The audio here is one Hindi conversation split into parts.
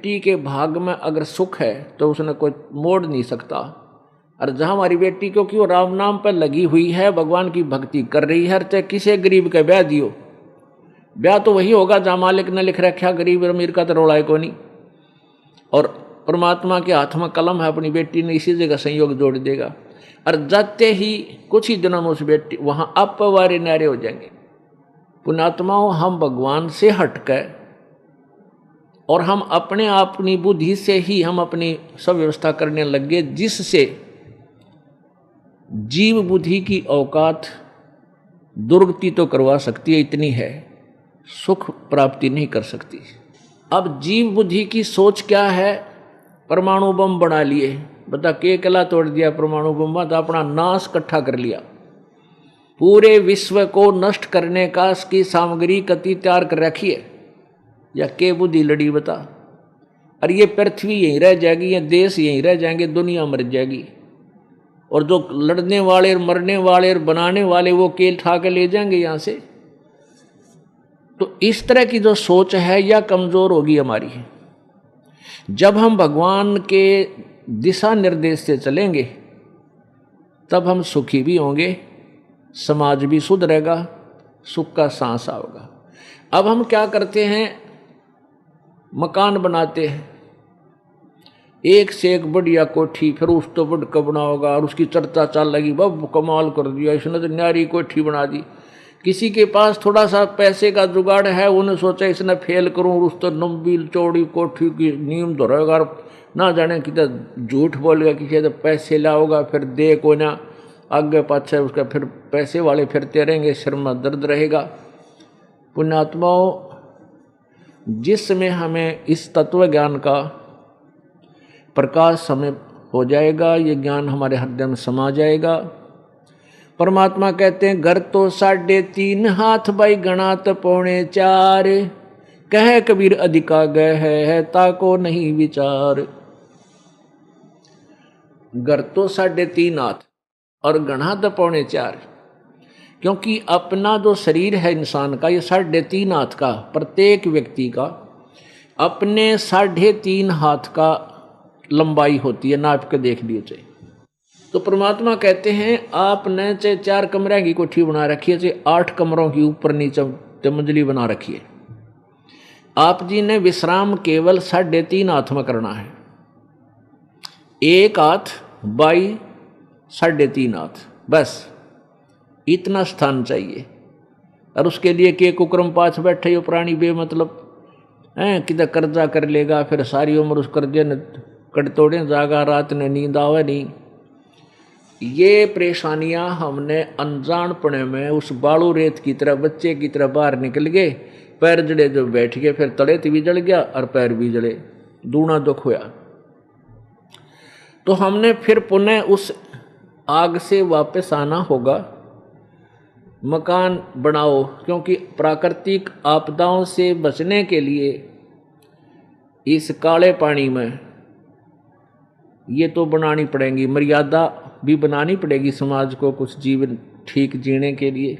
बेटी के भाग में अगर सुख है तो उसने कोई मोड़ नहीं सकता। और जहाँ हमारी बेटी, क्योंकि वो राम नाम पर लगी हुई है, भगवान की भक्ति कर रही है, चाहे किसी गरीब के ब्याह दियो, ब्याह तो वही होगा जहाँ मालिक ने लिख रखा, गरीब अमीर का तो रौला को नहीं। और परमात्मा के हाथ में कलम है, अपनी बेटी ने इसी जगह संयोग जोड़ देगा। और जाते ही कुछ ही दिनों में उस बेटी वहाँ अपवारे नारे हो जाएंगे। पुण्यात्माओं, हम भगवान से हटकर और हम अपनी बुद्धि से ही हम अपनी सब व्यवस्था करने लग गए, जिससे जीव बुद्धि की औकात दुर्गति तो करवा सकती है, इतनी है, सुख प्राप्ति नहीं कर सकती। अब जीव बुद्धि की सोच क्या है? परमाणु बम बना लिए, बता के कला तोड़ दिया परमाणु बम, तो अपना नाश इकट्ठा कर लिया, पूरे विश्व को नष्ट करने का इसकी सामग्री कति तैयार कर रखी है, या के बुद्धि लड़ी बता। और ये पृथ्वी यहीं रह जाएगी, ये देश यहीं रह जाएंगे, दुनिया मर जाएगी, और जो लड़ने वाले, मरने वाले, बनाने वाले, वो केल ठा के ले जाएंगे यहाँ से। तो इस तरह की जो सोच है यह कमजोर होगी हमारी। जब हम भगवान के दिशा निर्देश से चलेंगे तब हम सुखी भी होंगे, समाज भी सुधरेगा, सुख का सांस आओगा। अब हम क्या करते हैं? मकान बनाते हैं, एक से एक बढ़िया कोठी, फिर उस तो बढ़ का बना होगा, और उसकी चर्चा चल लगी, बब कमाल कर दिया इसने तो, न्यारी कोठी बना दी। किसी के पास थोड़ा सा पैसे का जुगाड़ है, उन्हें सोचा इसने फेल करूं, उस तो लंबी चौड़ी कोठी की नींव धरेगा, ना जाने कितना झूठ बोलेगा, किसी तो पैसे लाओगा, फिर दे को ना आगे पाछे उसका, फिर पैसे वाले फिरते रहेंगे, सिर में दर्द रहेगा। पुण्यात्माओं, जिसमें हमें इस तत्व ज्ञान का प्रकाश हमें हो जाएगा, ये ज्ञान हमारे हृदय में समा जाएगा। परमात्मा कहते हैं, घर तो 3.5 हाथ भाई गणात 4.25, कह कबीर अधिका गए है ताको नहीं विचार। घर तो 3.5 हाथ और गणा तो 4.25, क्योंकि अपना जो शरीर है इंसान का, ये 3.5 हाथ का, प्रत्येक व्यक्ति का अपने 3.5 हाथ का लंबाई होती है, नाप के देख लीजिए। तो परमात्मा कहते हैं, आपने चाहे 4 कमरे की कोठी बना रखी है, चाहे 8 कमरों की ऊपर नीचे मंजिली बना रखी है, आप जी ने विश्राम केवल 3.5 हाथ में करना है। 1 हाथ बाई 3.5 हाथ, बस इतना स्थान चाहिए। और उसके लिए के कुक्रम पाछ बैठे हो प्राणी बेमतलब हैं, किधर कर्जा कर लेगा, फिर सारी उम्र उस कर्जे ने कट तोड़े जागा, रात ने नींद आवे नहीं। ये परेशानियां हमने अनजानपने में उस बालू रेत की तरह, बच्चे की तरह बाहर निकल गए, पैर जड़े जो बैठ गए, फिर तले भी जल गया और पैर भी जले, दूना दुख हुआ। तो हमने फिर पुनः उस आग से वापस आना होगा। मकान बनाओ, क्योंकि प्राकृतिक आपदाओं से बचने के लिए इस काले पानी में ये तो बनानी पड़ेगी, मर्यादा भी बनानी पड़ेगी समाज को कुछ जीवन ठीक जीने के लिए,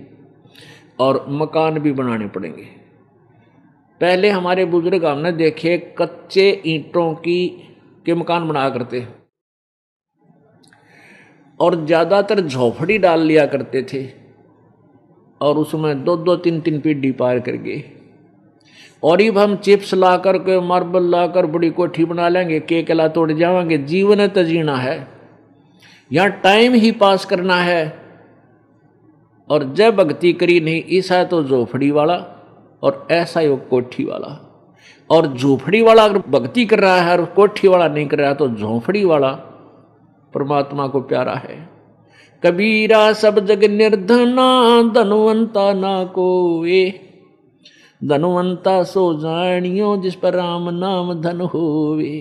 और मकान भी बनाने पड़ेंगे। पहले हमारे बुजुर्ग हमने देखे कच्चे ईंटों के मकान बना करते, और ज़्यादातर झोपड़ी डाल लिया करते थे, और उसमें 2-2, 3-3 पीढ़ी पार कर गए। और अब हम चिप्स ला कर के, मार्बल ला कर बड़ी कोठी बना लेंगे, के कला तोड़ जाएंगे। जीवन तो जीना है, यहाँ टाइम ही पास करना है। और जब भक्ति करी नहीं, ऐसा है तो झोपड़ी वाला, और ऐसा ही कोठी वाला। और झोपड़ी वाला अगर भक्ति कर रहा है और कोठी वाला नहीं कर रहा है, तो झोपड़ी वाला परमात्मा को प्यारा है। कबीरा सब जग निर्धना, धनवंता ना कोए, धनवंता सो जानियो जिस पर राम नाम धन होवे।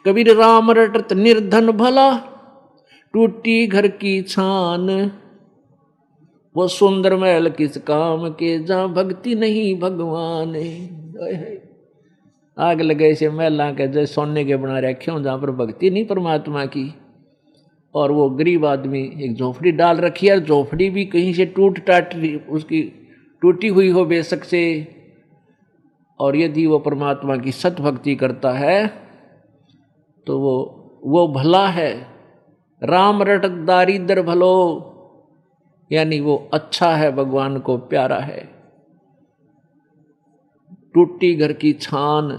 कबीर राम रटत निर्धन भला, टूटी घर की छान, वो सुंदर महल किस काम के, जहाँ भक्ति नहीं भगवान। आग लगे से महला के जैसे सोने के बना रखे हों, जहाँ पर भक्ति नहीं परमात्मा की। और वो गरीब आदमी एक झोपड़ी डाल रखी है, झोपड़ी भी कहीं से टूट टाट उसकी टूटी हुई हो बेशक से, और यदि वो परमात्मा की सत भक्ति करता है तो वो भला है। राम रटक दारिद्र भलो, यानी वो अच्छा है, भगवान को प्यारा है। टूटी घर की छान,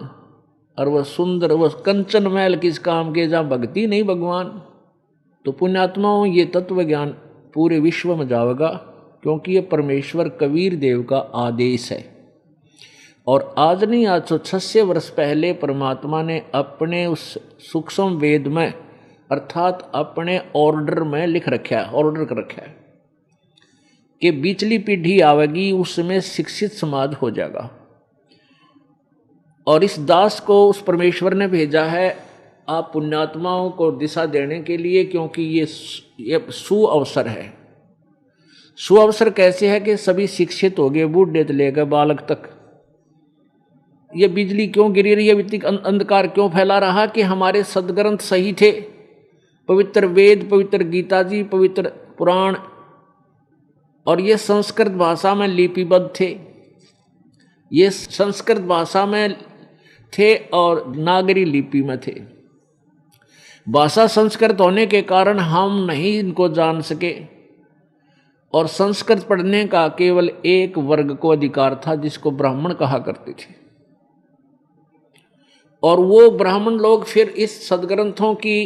और वह सुंदर, वह कंचन महल किस काम के जहाँ भक्ति नहीं भगवान। तो पुण्यात्माओं, ये तत्व ज्ञान पूरे विश्व में जाएगा, क्योंकि ये परमेश्वर कबीर देव का आदेश है। और आज नहीं, आज 600 वर्ष पहले परमात्मा ने अपने उस सूक्ष्म वेद में, अर्थात अपने ऑर्डर में लिख रखा है, ऑर्डर कर रखा है कि बीचली पीढ़ी आवेगी, उसमें शिक्षित समाज हो जाएगा। और इस दास को उस परमेश्वर ने भेजा है आप पुण्यात्माओं को दिशा देने के लिए, क्योंकि ये सुअवसर है। सुअवसर कैसे है कि सभी शिक्षित हो गए, बूढ़े से लेकर बालक तक। ये बिजली क्यों गिरी रही है, वित्तीय अंधकार क्यों फैला रहा, कि हमारे सदग्रंथ सही थे, पवित्र वेद, पवित्र गीता जी, पवित्र पुराण, और ये संस्कृत भाषा में लिपिबद्ध थे, ये संस्कृत भाषा में थे और नागरी लिपि में थे। भाषा संस्कृत होने के कारण हम नहीं इनको जान सके, और संस्कृत पढ़ने का केवल एक वर्ग को अधिकार था, जिसको ब्राह्मण कहा करते थे। और वो ब्राह्मण लोग फिर इस सदग्रंथों की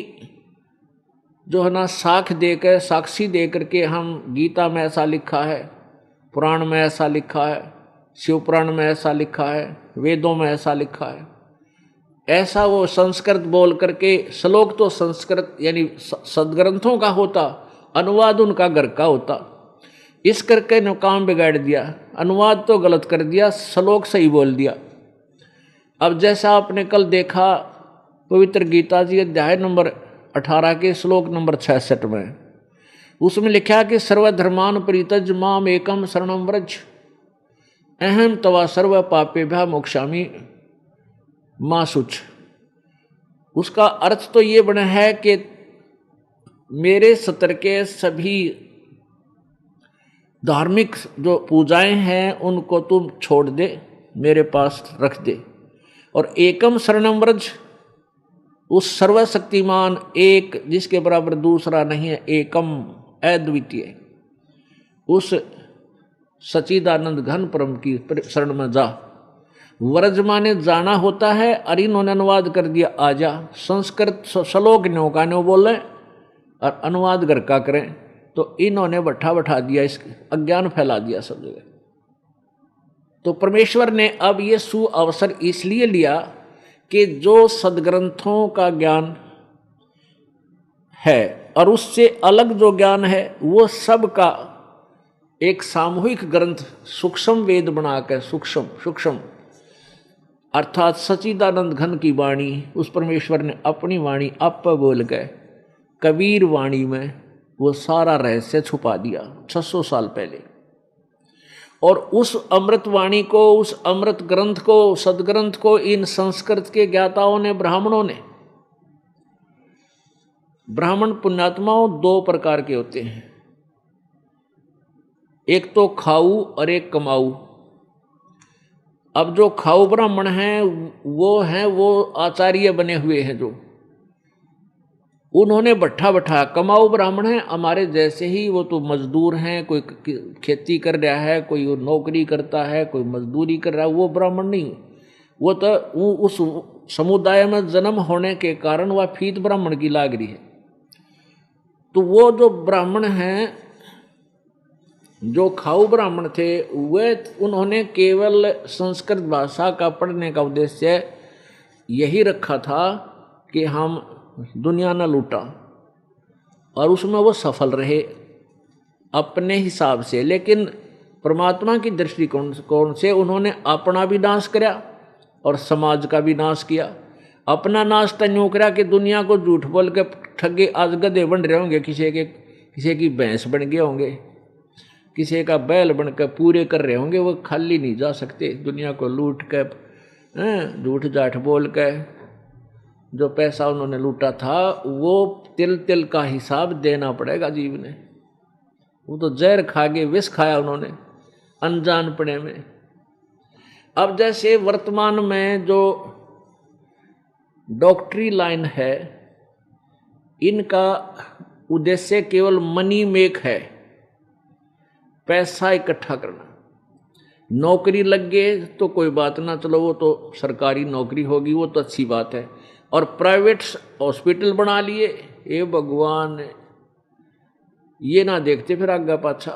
जो है ना साख देकर, साक्षी देकर के, हम गीता में ऐसा लिखा है, पुराण में ऐसा लिखा है, शिव पुराण में ऐसा लिखा है, वेदों में ऐसा लिखा है, ऐसा वो संस्कृत बोल करके, श्लोक तो संस्कृत यानी सदग्रंथों का होता, अनुवाद उनका घर का होता। इस करके ने काम बिगाड़ दिया, अनुवाद तो गलत कर दिया, श्लोक सही बोल दिया। अब जैसा आपने कल देखा पवित्र गीता जी अध्याय नंबर 18 के श्लोक नंबर 66 में, उसमें लिखा कि सर्वधर्मान परित्यज माम एकम शरणम व्रज अहम तवा सर्व पापेभ्य मोक्षामि मां शुच। उसका अर्थ तो ये बना है कि मेरे सतर के सभी धार्मिक जो पूजाएं हैं उनको तुम छोड़ दे, मेरे पास रख दे। और एकम शरणम व्रज, उस सर्वशक्तिमान एक जिसके बराबर दूसरा नहीं है, एकम अद्वितीय, उस सच्चिदानंद घन परम की शरण में जा। व्रज माने जाना होता है, और इन्होंने अनुवाद कर दिया आजा। संस्कृत श्लोक न्यो का न्यो बोले और अनुवाद घर का करें, तो इन्होंने बैठा दिया, इस अज्ञान फैला दिया सब जगह। तो परमेश्वर ने अब ये सुअवसर इसलिए लिया कि जो सदग्रंथों का ज्ञान है और उससे अलग जो ज्ञान है, वो सब का एक सामूहिक ग्रंथ सूक्ष्म वेद बनाकर, सूक्ष्म अर्थात सच्चिदानंद घन की वाणी, उस परमेश्वर ने अपनी वाणी आप बोल गए कबीर वाणी में वो सारा रहस्य छुपा दिया 600 साल पहले। और उस अमृत वाणी को, उस अमृत ग्रंथ को, सदग्रंथ को इन संस्कृत के ज्ञाताओं ने, ब्राह्मणों ने, ब्राह्मण पुण्यात्माओं 2 प्रकार के होते हैं, एक तो खाऊ और एक कमाऊ। अब जो खाऊ ब्राह्मण हैं वो आचार्य बने हुए हैं, जो उन्होंने बैठा कमाऊ ब्राह्मण हैं हमारे जैसे ही, वो तो मजदूर हैं, कोई खेती कर रहा है, कोई नौकरी करता है, कोई मजदूरी कर रहा है, वो ब्राह्मण नहीं। वो तो उस समुदाय में जन्म होने के कारण वह फीत ब्राह्मण की लाग रही है। तो वो जो ब्राह्मण हैं, जो खाऊ ब्राह्मण थे, वे उन्होंने केवल संस्कृत भाषा का पढ़ने का उद्देश्य यही रखा था कि हम दुनिया न लूटा, और उसमें वो सफल रहे अपने हिसाब से। लेकिन परमात्मा की दृष्टिकोण से उन्होंने अपना भी नाश किया और समाज का भी नाश किया। अपना नाश तन्यों करा कि दुनिया को झूठ बोल के ठगे आज गधे बन रहे होंगे, किसी की भैंस बन गए होंगे, किसी का बैल बनकर पूरे कर रहे होंगे, वो खाली नहीं जा सकते। दुनिया को लूट कर, झूठ जाठ बोल कर जो पैसा उन्होंने लूटा था, वो तिल तिल का हिसाब देना पड़ेगा जीव ने। वो तो जहर खा के विष खाया उन्होंने अनजान पड़े में। अब जैसे वर्तमान में जो डॉक्टरी लाइन है, इनका उद्देश्य केवल मनी मेक है, पैसा इकट्ठा करना। नौकरी लग गए तो कोई बात ना, चलो वो तो सरकारी नौकरी होगी, वो तो अच्छी बात है। और प्राइवेट हॉस्पिटल बना लिए, ये भगवान ये ना देखते फिर आगे पाछा,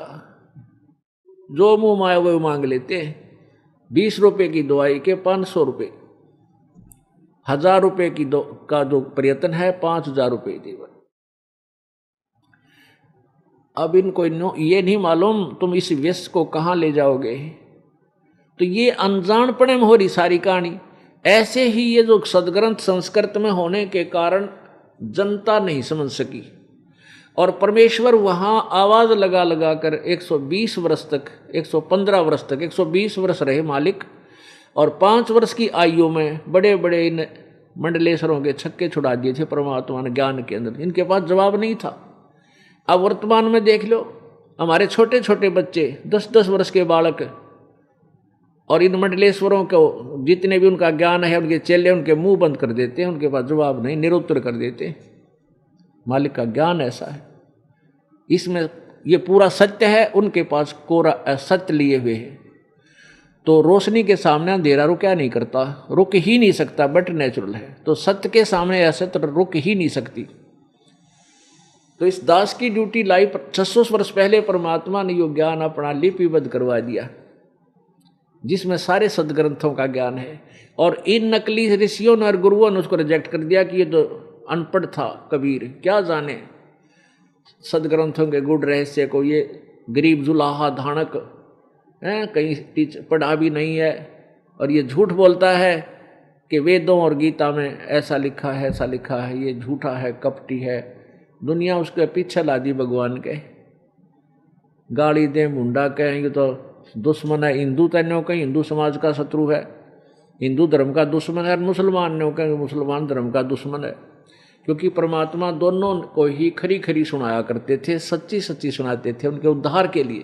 जो मुंह माया वो मांग लेते हैं। 20 रुपए की दवाई के 500 रुपए, 1000 रुपए की का जो प्रयत्न है 5000 रुपए देवर। अब इनको ये नहीं मालूम तुम इस व्यस्त को कहाँ ले जाओगे, तो ये अनजानपने में हो रही सारी कहानी। ऐसे ही ये जो सदग्रंथ संस्कृत में होने के कारण जनता नहीं समझ सकी, और परमेश्वर वहाँ आवाज़ लगा लगा कर 120 वर्ष तक, 115 वर्ष तक, 120 वर्ष रहे मालिक, और 5 वर्ष की आयु में बड़े बड़े इन मंडलेश्वरों के छक्के छुड़ा दिए थे परमात्मा ने ज्ञान के अंदर। इनके पास जवाब नहीं था। अब वर्तमान में देख लो, हमारे छोटे छोटे बच्चे 10-10 वर्ष के बालक, और इन मंडलेश्वरों को जितने भी उनका ज्ञान है, उनके चेले उनके मुंह बंद कर देते हैं, उनके पास जवाब नहीं, निरुत्तर कर देते हैं। मालिक का ज्ञान ऐसा है, इसमें ये पूरा सत्य है, उनके पास कोरा असत्य लिए हुए है। तो रोशनी के सामने अंधेरा रुका नहीं करता, रुक ही नहीं सकता, बट नेचुरल है। तो सत्य के सामने असत्य रुक ही नहीं सकती। तो इस दास की ड्यूटी लाई 600 वर्ष पहले परमात्मा ने यो ज्ञान अपना लिपिबद्ध करवा दिया, जिसमें सारे सदग्रंथों का ज्ञान है। और इन नकली ऋषियों ने और गुरुओं ने उसको रिजेक्ट कर दिया कि ये तो अनपढ़ था कबीर, क्या जाने सदग्रंथों के गुड़ रहस्य को, ये गरीब जुलाहा धानक है, कहीं टीचर पढ़ा भी नहीं है, और ये झूठ बोलता है कि वेदों और गीता में ऐसा लिखा है, ऐसा लिखा है। ये झूठा है, कपटी है। दुनिया उसके पीछे ला दी भगवान के, गाली दे मुंडा कहें, ये तो दुश्मन है। हिंदू तैनो कहीं हिंदू समाज का शत्रु है, हिंदू धर्म का दुश्मन है, और मुसलमान ने कहेंगे मुसलमान धर्म का दुश्मन है। क्योंकि परमात्मा दोनों को ही खरी खरी सुनाया करते थे, सच्ची सच्ची सुनाते थे उनके उद्धार के लिए।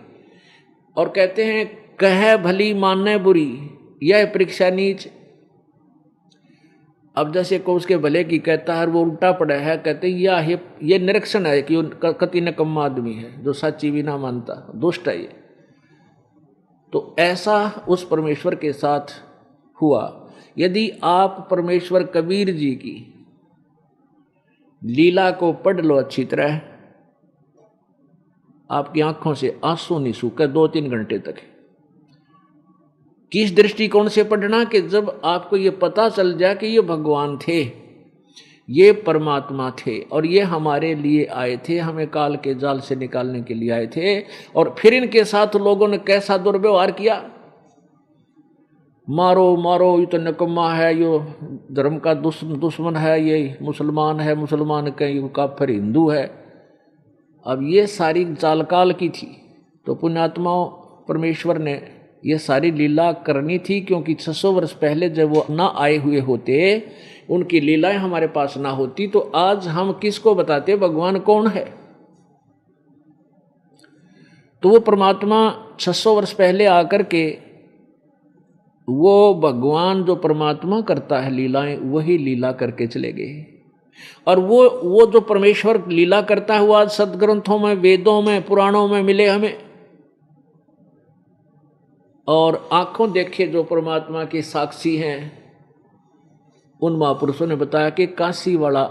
और कहते हैं कहे भली माने बुरी, यह परीक्षा नीच। अब जैसे को उसके भले की कहता है, वो उल्टा पड़ा है, कहते हैं ये निरीक्षण है कि कति नकम्मा आदमी है, जो सच्ची भी ना मानता, दुष्ट है ये। तो ऐसा उस परमेश्वर के साथ हुआ। यदि आप परमेश्वर कबीर जी की लीला को पढ़ लो अच्छी तरह, आपकी आंखों से आंसू नहीं सूखे 2-3 घंटे तक। किस दृष्टिकोण से पढ़ना, कि जब आपको ये पता चल जाए कि ये भगवान थे, ये परमात्मा थे, और ये हमारे लिए आए थे, हमें काल के जाल से निकालने के लिए आए थे। और फिर इनके साथ लोगों ने कैसा दुर्व्यवहार किया, मारो मारो, ये तो नकम्मा है, ये धर्म का दुश्मन है, ये मुसलमान है, मुसलमान कहीं काफिर हिंदू है। अब ये सारी चालकाल की थी। तो पुण्यात्माओं, परमेश्वर ने ये सारी लीला करनी थी, क्योंकि 600 वर्ष पहले जब वो ना आए हुए होते, उनकी लीलाएं हमारे पास ना होती, तो आज हम किसको बताते भगवान कौन है। तो वो परमात्मा 600 वर्ष पहले आकर के, वो भगवान जो परमात्मा करता है लीलाएं, वही लीला करके चले गए। और वो जो परमेश्वर लीला करता है, वो आज सदग्रंथों में, वेदों में, पुराणों में मिले हमें। और आंखों देखे जो परमात्मा के साक्षी हैं, उन महापुरुषों ने बताया कि काशी वाला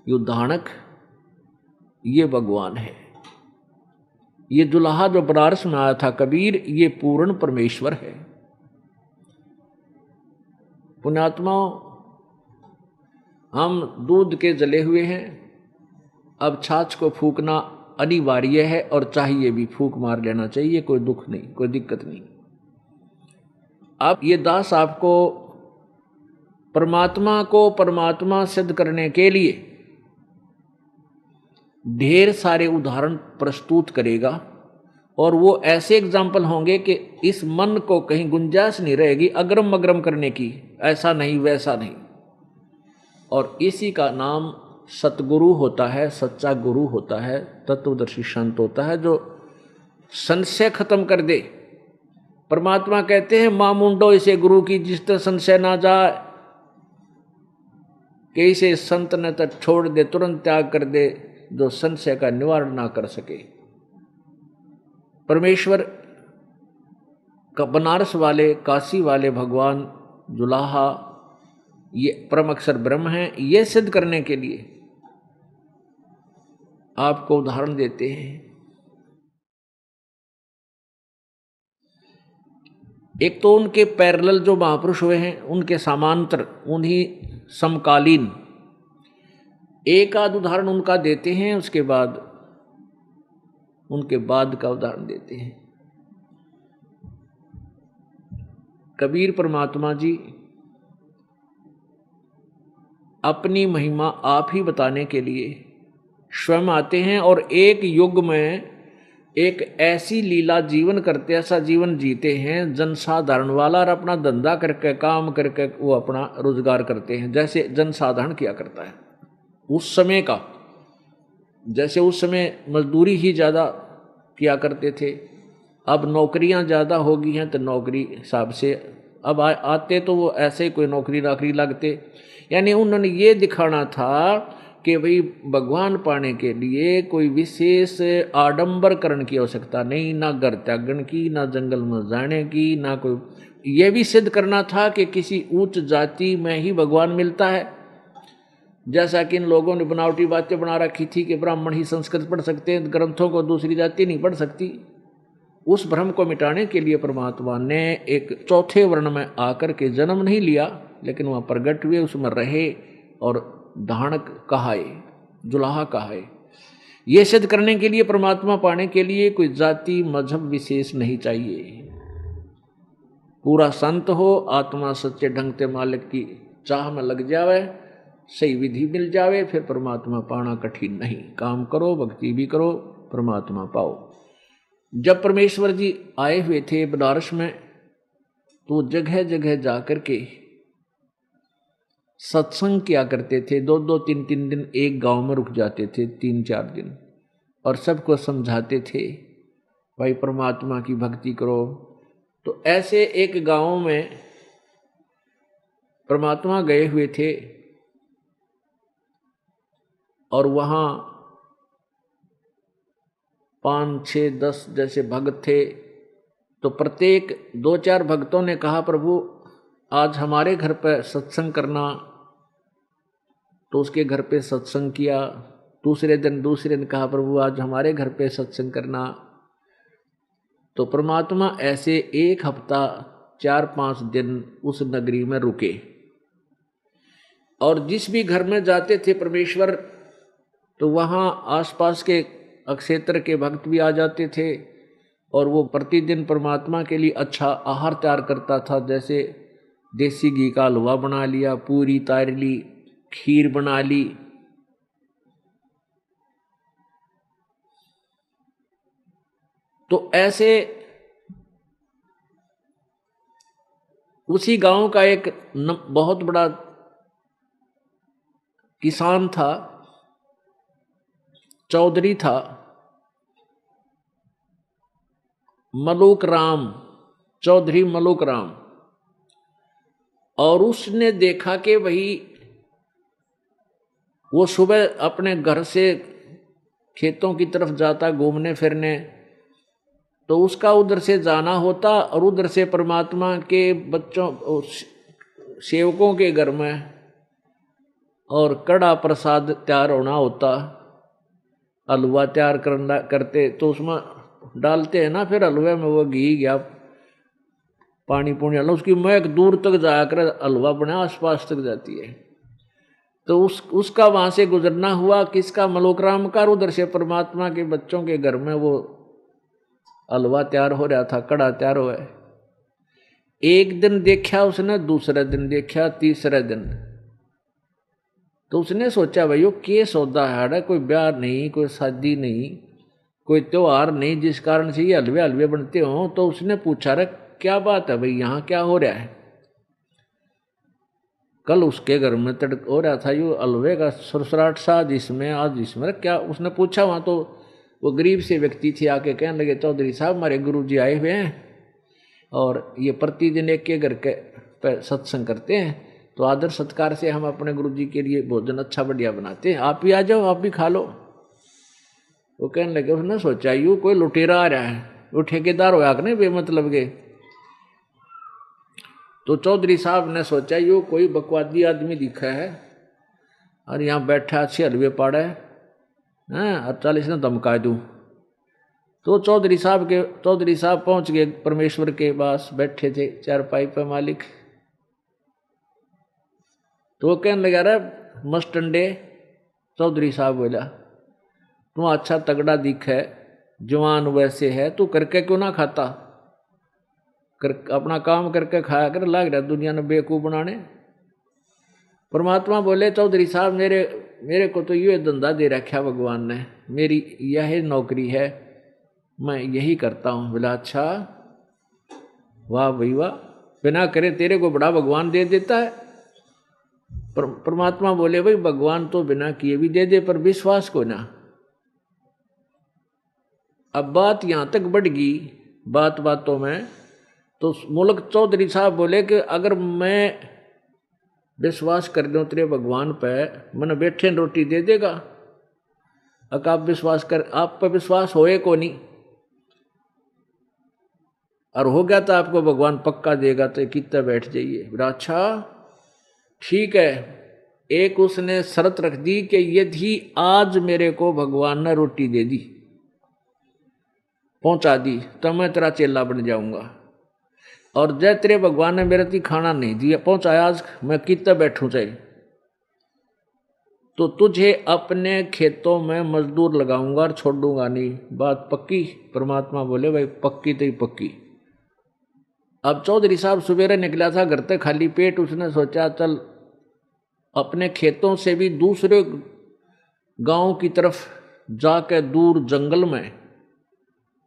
युद्धानक ये भगवान है। ये दुल्हा जो बनारस में आया था कबीर, ये पूर्ण परमेश्वर है। पुण्यात्माओं, हम दूध के जले हुए हैं, अब छाछ को फूकना अनिवार्य है, और चाहिए भी, फूक मार लेना चाहिए, कोई दुख नहीं, कोई दिक्कत नहीं। अब ये दास आपको परमात्मा को परमात्मा सिद्ध करने के लिए ढेर सारे उदाहरण प्रस्तुत करेगा, और वो ऐसे एग्जाम्पल होंगे कि इस मन को कहीं गुंजाइश नहीं रहेगी अग्रम अग्रम करने की, ऐसा नहीं वैसा नहीं। और इसी का नाम सतगुरु होता है, सच्चा गुरु होता है, तत्वदर्शी संत होता है, जो संशय खत्म कर दे, परमात्मा कहते हैं मां मुंडो इसे गुरु की जिस तरह संशय ना जाए, कि इसे संत ने तक छोड़ दे, तुरंत त्याग कर दे, जो संशय का निवारण ना कर सके। परमेश्वर का बनारस वाले, काशी वाले भगवान जुलाहा ये परम अक्षर ब्रह्म है, ये सिद्ध करने के लिए आपको उदाहरण देते हैं। एक तो उनके पैरेलल जो महापुरुष हुए हैं, उनके समांतर, उन्हीं समकालीन एक आध उदाहरण उनका देते हैं, उसके बाद उनके बाद का उदाहरण देते हैं। कबीर परमात्मा जी अपनी महिमा आप ही बताने के लिए स्वयं आते हैं और एक युग में एक ऐसी लीला जीवन करते, ऐसा जीवन जीते हैं जनसाधारण वाला, और अपना धंधा करके, काम करके वो अपना रोजगार करते हैं, जैसे जनसाधारण किया करता है उस समय का। जैसे उस समय मजदूरी ही ज़्यादा किया करते थे, अब नौकरियां ज़्यादा हो गई हैं, तो नौकरी हिसाब से अब आते तो वो ऐसे ही कोई नौकरी नाकरी लगते। यानी उन्होंने ये दिखाना था कि भाई भगवान पाने के लिए कोई विशेष आडंबरकरण की आवश्यकता नहीं, ना घर त्यागन की, ना जंगल में जाने की, ना कोई, ये भी सिद्ध करना था कि किसी उच्च जाति में ही भगवान मिलता है। जैसा कि इन लोगों ने बनावटी बातें बना रखी थी कि ब्राह्मण ही संस्कृत पढ़ सकते हैं, ग्रंथों को दूसरी जाति नहीं पढ़ सकती। उस भ्रम को मिटाने के लिए परमात्मा ने एक चौथे वर्ण में आकर के जन्म नहीं लिया, लेकिन वहाँ प्रगट हुए, उसमें रहे और धानक कहाए, जुलाहा कहाए। ये सिद्ध करने के लिए, परमात्मा पाने के लिए कोई जाति मजहब विशेष नहीं चाहिए। पूरा संत हो, आत्मा सच्चे ढंग से मालिक की चाह में लग जावे, सही विधि मिल जावे, फिर परमात्मा पाना कठिन नहीं। काम करो, भक्ति भी करो, परमात्मा पाओ। जब परमेश्वर जी आए हुए थे बनारस में, तो जगह जगह जाकर के सत्संग किया करते थे। 2-2, 3-3 दिन एक गांव में रुक जाते थे, 3-4 दिन, और सबको समझाते थे भाई परमात्मा की भक्ति करो। तो ऐसे एक गांव में परमात्मा गए हुए थे और वहाँ 5, 6, 10 जैसे भक्त थे। तो प्रत्येक 2-4 भक्तों ने कहा प्रभु आज हमारे घर पर सत्संग करना, तो उसके घर पे सत्संग किया। दूसरे दिन कहा प्रभु आज हमारे घर पे सत्संग करना। तो परमात्मा ऐसे 1 हफ्ता 4-5 दिन उस नगरी में रुके, और जिस भी घर में जाते थे परमेश्वर, तो वहाँ आसपास के क्षेत्र के भक्त भी आ जाते थे, और वो प्रतिदिन परमात्मा के लिए अच्छा आहार तैयार करता था। जैसे देसी घी का हलवा बना लिया, पूरी तार ली, खीर बना ली। तो ऐसे उसी गांव का एक बहुत बड़ा किसान था, चौधरी था, मलूक राम, चौधरी मलूक राम। और उसने देखा कि भाई वो सुबह अपने घर से खेतों की तरफ जाता घूमने फिरने, तो उसका उधर से जाना होता और उधर से परमात्मा के बच्चों सेवकों के घर में और कड़ा प्रसाद तैयार होना होता, हलवा तैयार करते, तो उसमें डालते हैं ना, फिर हलवे में वो घी गया, पानी पुणी हलवा, उसकी महक दूर तक जाया कर, हलवा बना आसपास तक जाती है। तो उसका वहाँ से गुजरना हुआ, किसका, मलोकराम का। उधर से परमात्मा के बच्चों के घर में वो हलवा तैयार हो रहा था, कड़ा तैयार हुआ है। एक दिन देखा उसने, दूसरे दिन देखा, तीसरे दिन, तो उसने सोचा भाई वो के सौदा है, कोई ब्याह नहीं, कोई शादी नहीं, कोई त्योहार नहीं, जिस कारण से ये हलवे हलवे बनते हों। तो उसने पूछा रे क्या बात है भाई, यहाँ क्या हो रहा है। कल उसके घर में तड़क हो रहा था यो हलवे का सुरसराट सा, जिसमें आज इसमें क्या, उसने पूछा वहाँ। तो वो गरीब से व्यक्ति थे, आके कहने लगे चौधरी साहब हमारे गुरु जी आए हुए हैं, और ये प्रतिदिन एक के घर के पे सत्संग करते हैं, तो आदर सत्कार से हम अपने गुरु जी के लिए भोजन अच्छा बढ़िया बनाते हैं, आप भी आ जाओ, आप भी खा लो। वो कहने लगे, उसने सोचा यूँ कोई लुटेरा आ रहा है, वो ठेकेदार होया कि नहीं बेमतलब के। तो चौधरी साहब ने सोचा यूँ कोई बकवादी आदमी दिखा है और यहाँ बैठा अच्छे हलवे पाड़ा है, और 40 ने धमका दूँ। तो चौधरी साहब पहुँच गए परमेश्वर के पास, बैठे थे चारपाई पे मालिक। तो वो कहने लगा, रे मस्टंडे, चौधरी साहब बोला, तू अच्छा तगड़ा दिख है, जवान वैसे है, तू करके क्यों ना खाता, अपना काम करके खाया कर, लाग रहा दुनिया ने बेवकूफ़ बनाने। परमात्मा बोले, चौधरी साहब मेरे को तो ये धंधा दे रखा भगवान ने, मेरी यह नौकरी है, मैं यही करता हूँ। बोला अच्छा, वाह भाई वाह, बिना करे तेरे को बड़ा भगवान दे देता है। परमात्मा बोले, भाई भगवान तो बिना किए भी दे दे, पर विश्वास को ना। अब बात यहाँ तक बढ़ गई, बातों में, तो मुल्क चौधरी साहब बोले कि अगर मैं विश्वास कर दूं तेरे भगवान पे, मैंने बैठे रोटी दे देगा। अगर आप विश्वास कर, आप पे विश्वास होए को नहीं, और हो गया तो आपको भगवान पक्का देगा, तो कितना बैठ जाइए। बोला अच्छा ठीक है। एक उसने शर्त रख दी कि यदि आज मेरे को भगवान ने रोटी दे दी, पहुंचा दी, तो मैं तेरा चेला बन जाऊंगा, और जय तेरे भगवान ने मेरे ती खाना नहीं दिया, पहुंचाया आज, मैं कितना बैठूं चाहे, तो तुझे अपने खेतों में मजदूर लगाऊंगा और छोड़ूंगा नहीं। बात पक्की? परमात्मा बोले, भाई पक्की तो ही पक्की। अब चौधरी साहब सवेरे निकला था घर तक खाली पेट, उसने सोचा चल अपने खेतों से भी दूसरे गांव की तरफ जाकर दूर जंगल में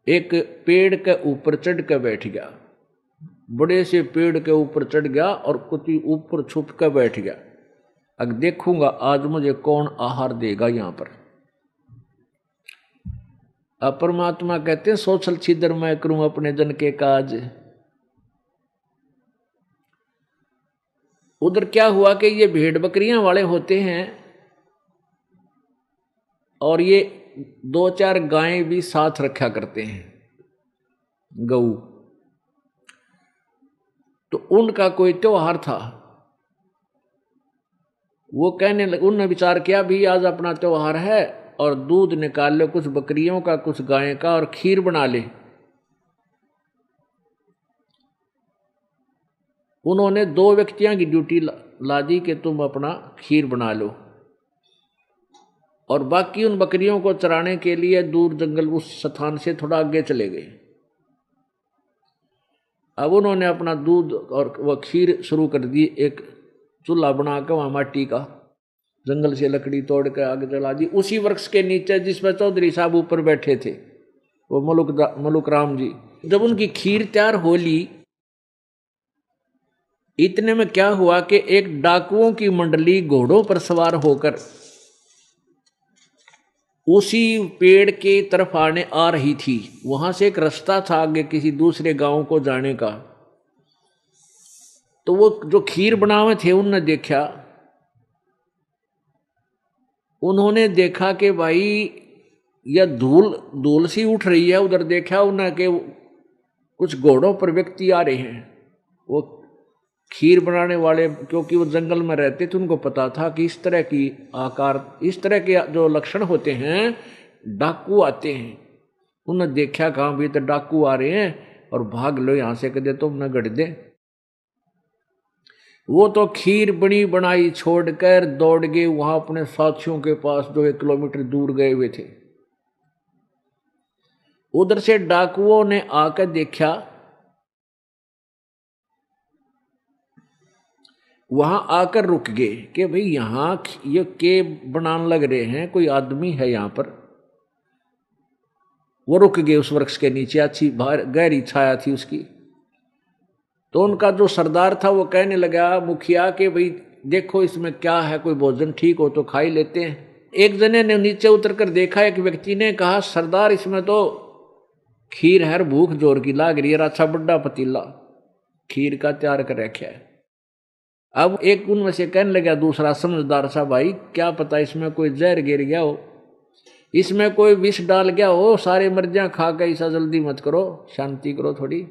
एक पेड़ के ऊपर चढ़ कर बैठ गया, बड़े से पेड़ के ऊपर चढ़ गया और कुछ ऊपर छुप कर बैठ गया। अब देखूंगा आज मुझे कौन आहार देगा यहां पर। अब परमात्मा कहते हैं, सोचल छिदर मैं करूं अपने जन के काज। उधर क्या हुआ कि ये भेड़ बकरियां वाले होते हैं, और ये 2-4 गायें भी साथ रखा करते हैं, गऊ। तो उनका कोई त्योहार था, वो कहने लगे, उनने विचार किया भी आज अपना त्योहार है, और दूध निकाल ले कुछ बकरियों का कुछ गाय का, और खीर बना ले। उन्होंने 2 व्यक्तियों की ड्यूटी ला दी कि तुम अपना खीर बना लो, और बाकी उन बकरियों को चराने के लिए दूर जंगल उस स्थान से थोड़ा आगे चले गए। अब उन्होंने अपना दूध और वह खीर शुरू कर दी, एक चूल्हा बनाकर वहाँ माटी का, जंगल से लकड़ी तोड़ कर आग जला दी, उसी वृक्ष के नीचे जिसमें चौधरी साहब ऊपर बैठे थे, वो मलुक राम जी। जब उनकी खीर तैयार हो ली, इतने में क्या हुआ कि एक डाकुओं की मंडली घोड़ों पर सवार होकर उसी पेड़ के तरफ आ रही थी। वहां से एक रास्ता था आगे किसी दूसरे गांव को जाने का। तो वो जो खीर बनावे थे उन्होंने देखा कि भाई यह धूल सी उठ रही है। उधर देखा उन्हें कि कुछ घोड़ों पर व्यक्ति आ रहे हैं। वो खीर बनाने वाले, क्योंकि वो जंगल में रहते थे, उनको पता था कि इस तरह के जो लक्षण होते हैं, डाकू आते हैं। उन्हें देखा कहाँ भी तो डाकू आ रहे हैं और भाग लो यहाँ से, कदे तो उन्हें गढ़ दे। वो तो खीर बनी बनाई छोड़कर दौड़ गए वहां अपने साथियों के पास जो 1 किलोमीटर दूर गए हुए थे। उधर से डाकुओं ने आकर देखा, वहां आकर रुक गए कि भाई यहां ये के बनाने लग रहे हैं, कोई आदमी है यहां पर। वो रुक गए उस वृक्ष के नीचे, अच्छी गहरी छाया थी उसकी। तो उनका जो सरदार था वो कहने लगा मुखिया के भाई देखो इसमें क्या है, कोई भोजन ठीक हो तो खा ही लेते हैं। एक जने ने नीचे उतरकर देखा, एक व्यक्ति ने कहा सरदार इसमें तो खीर हर भूख जोर की लाग रही है, अच्छा बड़ा पतीला खीर का तैयार कर रखा है। अब एक उनमें से कहने लगा दूसरा समझदार सा, भाई क्या पता इसमें कोई जहर गिर गया हो, इसमें कोई विष डाल गया हो, सारे मर्जियां खा के ऐसा जल्दी मत करो, शांति करो थोड़ी,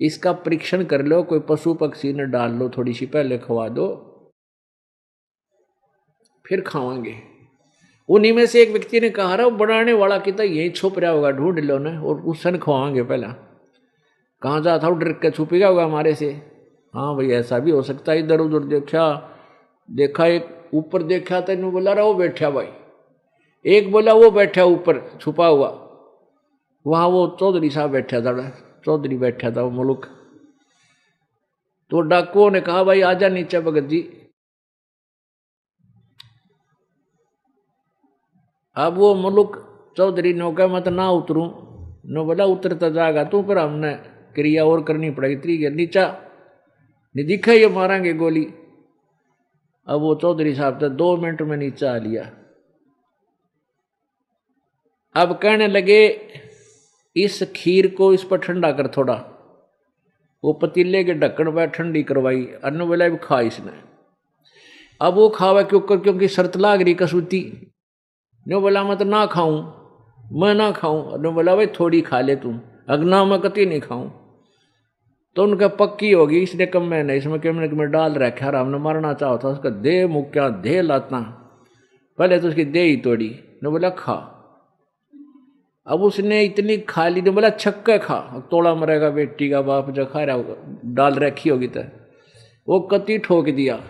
इसका परीक्षण कर लो, कोई पशु पक्षी ने डाल लो, थोड़ी सी पहले खवा दो फिर खावांगे। उन्हीं में से एक व्यक्ति ने कहा रहा बनाने वाला कि यही छुप रहा होगा, ढूंढ लो ना और उससे खवाएंगे पहला। कहाँ जा था डर के छुपेगा होगा हमारे से। हाँ भाई ऐसा भी हो सकता है। इधर उधर देखा एक ऊपर देखा तो इन्होंने बोला रहा वो बैठा भाई, एक बोला वो बैठा ऊपर छुपा हुआ, वहाँ वो चौधरी साहब बैठा था, चौधरी बैठा था वो मुल्क। तो डाकुओं ने कहा भाई आजा नीचे भगत जी। अब वो मुल्क चौधरी ने कहा मत ना उतरूं, नो बोला उतरता जाएगा तू, पर हमने क्रिया और करनी पड़ेगी, तरीके नीचा नहीं दिखा ये मारेंगे गोली। अब वो चौधरी साहब तो 2 मिनट में नीचा आ लिया। अब कहने लगे इस खीर को इस पर ठंडा कर थोड़ा, वो पतीले के ढक्कन पर ठंडी करवाई, अन्न बोला भी खा इसने। अब वो खावा क्योंकि शर्त लाग रही कसूती ने बोला मत ना खाऊं, मैं ना खाऊं, ने बोला भाई थोड़ी खा ले तुम, अगना मैं कति नहीं खाऊं। तो उनका पक्की होगी इसने कम में नहीं, इसमें कैमरे में डाल रखा, हमने मारना चाहो था उसका दे मुक्या दे लाता, पहले तो उसकी दे ही तोड़ी, ने बोला खा। अब उसने इतनी खा ली, ने बोला छक्का खा, तोड़ा मरेगा बेटी का बाप जो खा रहा होगा, डाल रखी होगी तो वो कति ठोक दिया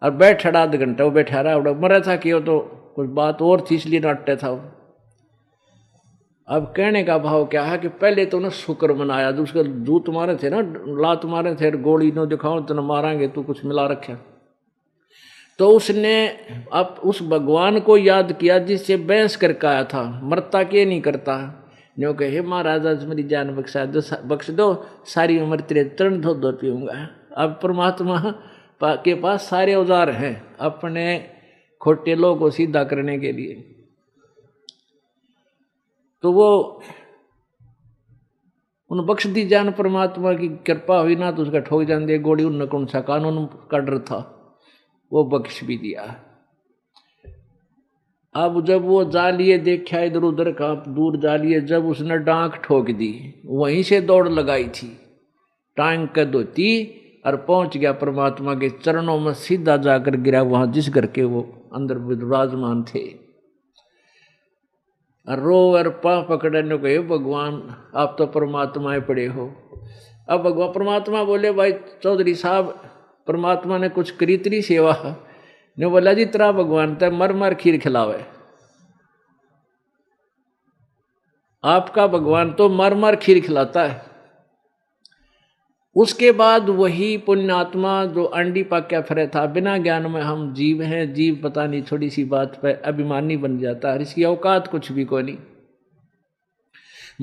और बैठा 1.5 घंटा वो बैठा रहा, मरा था कि वो तो कुछ बात और थी इसलिए नाट्य था। अब कहने का भाव क्या है कि पहले तो ना शुक्र मनाया, दूसरे जूत मारे थे ना, लात मारे थे, गोली नो दिखाओ तो न मारांगे, तू कुछ मिला रखा। तो उसने अब उस भगवान को याद किया जिससे बहस करके आया था, मरता के नहीं करता, न्यों कहे महाराज आज मेरी जान बख्श दो, सारी उम्र तेरे चरण धो धो पीऊंगा। अब परमात्मा के पास सारे औजार हैं अपने खोटे लोगों को सीधा करने के लिए। तो वो उन बख्श दी जान, परमात्मा की कृपा हुई ना तो उसका ठोक जान दे गोली, उन कौन सा कानून का डर था, वो बख्श भी दिया। अब जब वो जा लिए देखा इधर उधर का दूर जा लिए, जब उसने डांक ठोक दी, वहीं से दौड़ लगाई थी, टांग कर धोती और पहुंच गया परमात्मा के चरणों में, सीधा जाकर गिरा वहां जिस घर के वो अंदर विराजमान थे। रो और पा पकड़ने को, भगवान आप तो परमात्माएं पड़े हो। अब भगवान परमात्मा बोले भाई चौधरी साहब, परमात्मा ने कुछ करी तेरी सेवा, ने बोला जी तेरा भगवान तो मर मर खीर खिलावे, आपका भगवान तो मर मर खीर खिलाता है। उसके बाद वही पुण्यात्मा जो अंडी पाक्या फिरे था, बिना ज्ञान में हम जीव हैं, जीव पता नहीं थोड़ी सी बात पे अभिमानी बन जाता है, इसकी औकात कुछ भी को नहीं।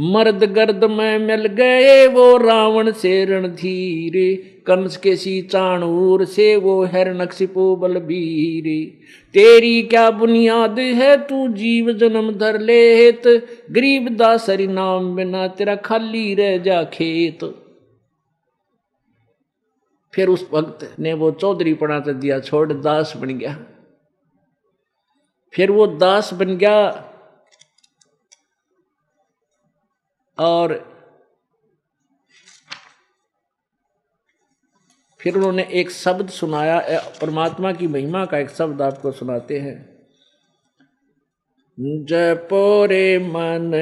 मर्द गर्द में मिल गए वो रावण से रणधीर, कंस के सी चाणूर से वो हिरण्यकशिपु बलबीर। तेरी क्या बुनियाद है तू जीव जन्म धर लेत, गरीब दासरी नाम बिना तेरा खाली रह जा खेत। फिर उस भक्त ने वो चौधरी पना तो दिया छोड़, दास बन गया। फिर वो दास बन गया और फिर उन्होंने एक शब्द सुनाया, परमात्मा की महिमा का एक शब्द आपको सुनाते हैं। जपोरे मन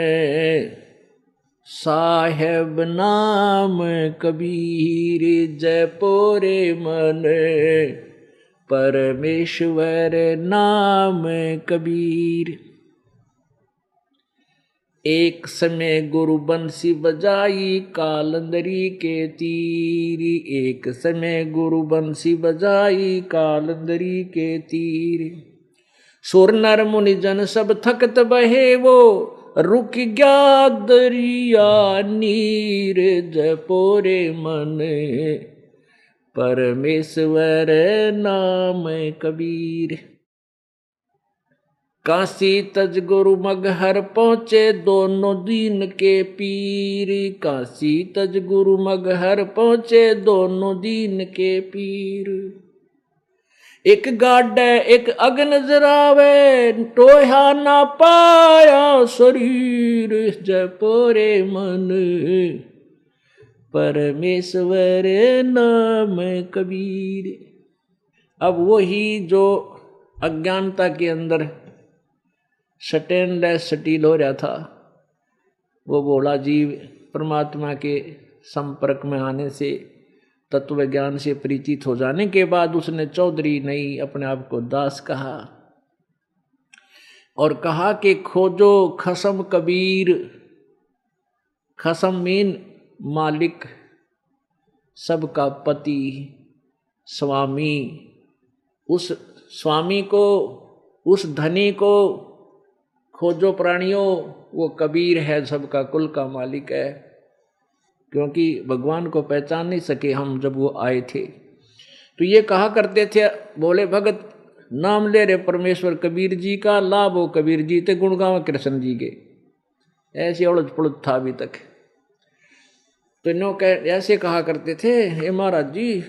साहेब नाम कबीर, जपोरे मन परमेश्वर नाम कबीर। एक समय गुरु बंसी बजाई कालंदरी के तीर, एक समय गुरु बंसी बजाई कालंदरी के तीर। सुर नर मुनि जन सब थकत बहे वो, रुक गया दरिया नीर, जपोरे मन परमेश्वर नाम कबीर। काशी तज गुरु मगहर पहुँचे दोनों दीन के पीर। काशी तज गुरु मगहर पहुँचे दोनों दीन के पीर। एक गाडे एक अग्न जरावे, टोया ना पाया शरीर। जपोरे मन परमेश्वर नाम कबीर। अब वही जो अज्ञानता के अंदर स्टेनलेस स्टील हो रहा था, वो भोला जीव परमात्मा के संपर्क में आने से, तत्व ज्ञान से परिचित हो जाने के बाद उसने चौधरी नहीं अपने आप को दास कहा और कहा कि खोजो खसम कबीर। खसम मीन मालिक, सबका पति, स्वामी। उस स्वामी को, उस धनी को खोजो प्राणियों, वो कबीर है, सबका कुल का मालिक है। क्योंकि भगवान को पहचान नहीं सके हम जब वो आए थे। तो ये कहा करते थे, बोले भगत नाम ले रहे परमेश्वर कबीर जी का, लाभ हो कबीर जी ते गुणगांव कृष्ण जी के। ऐसे उलझ पुलझ था अभी तक। तो इन्हों ऐसे कहा करते थे, हे महाराज जी,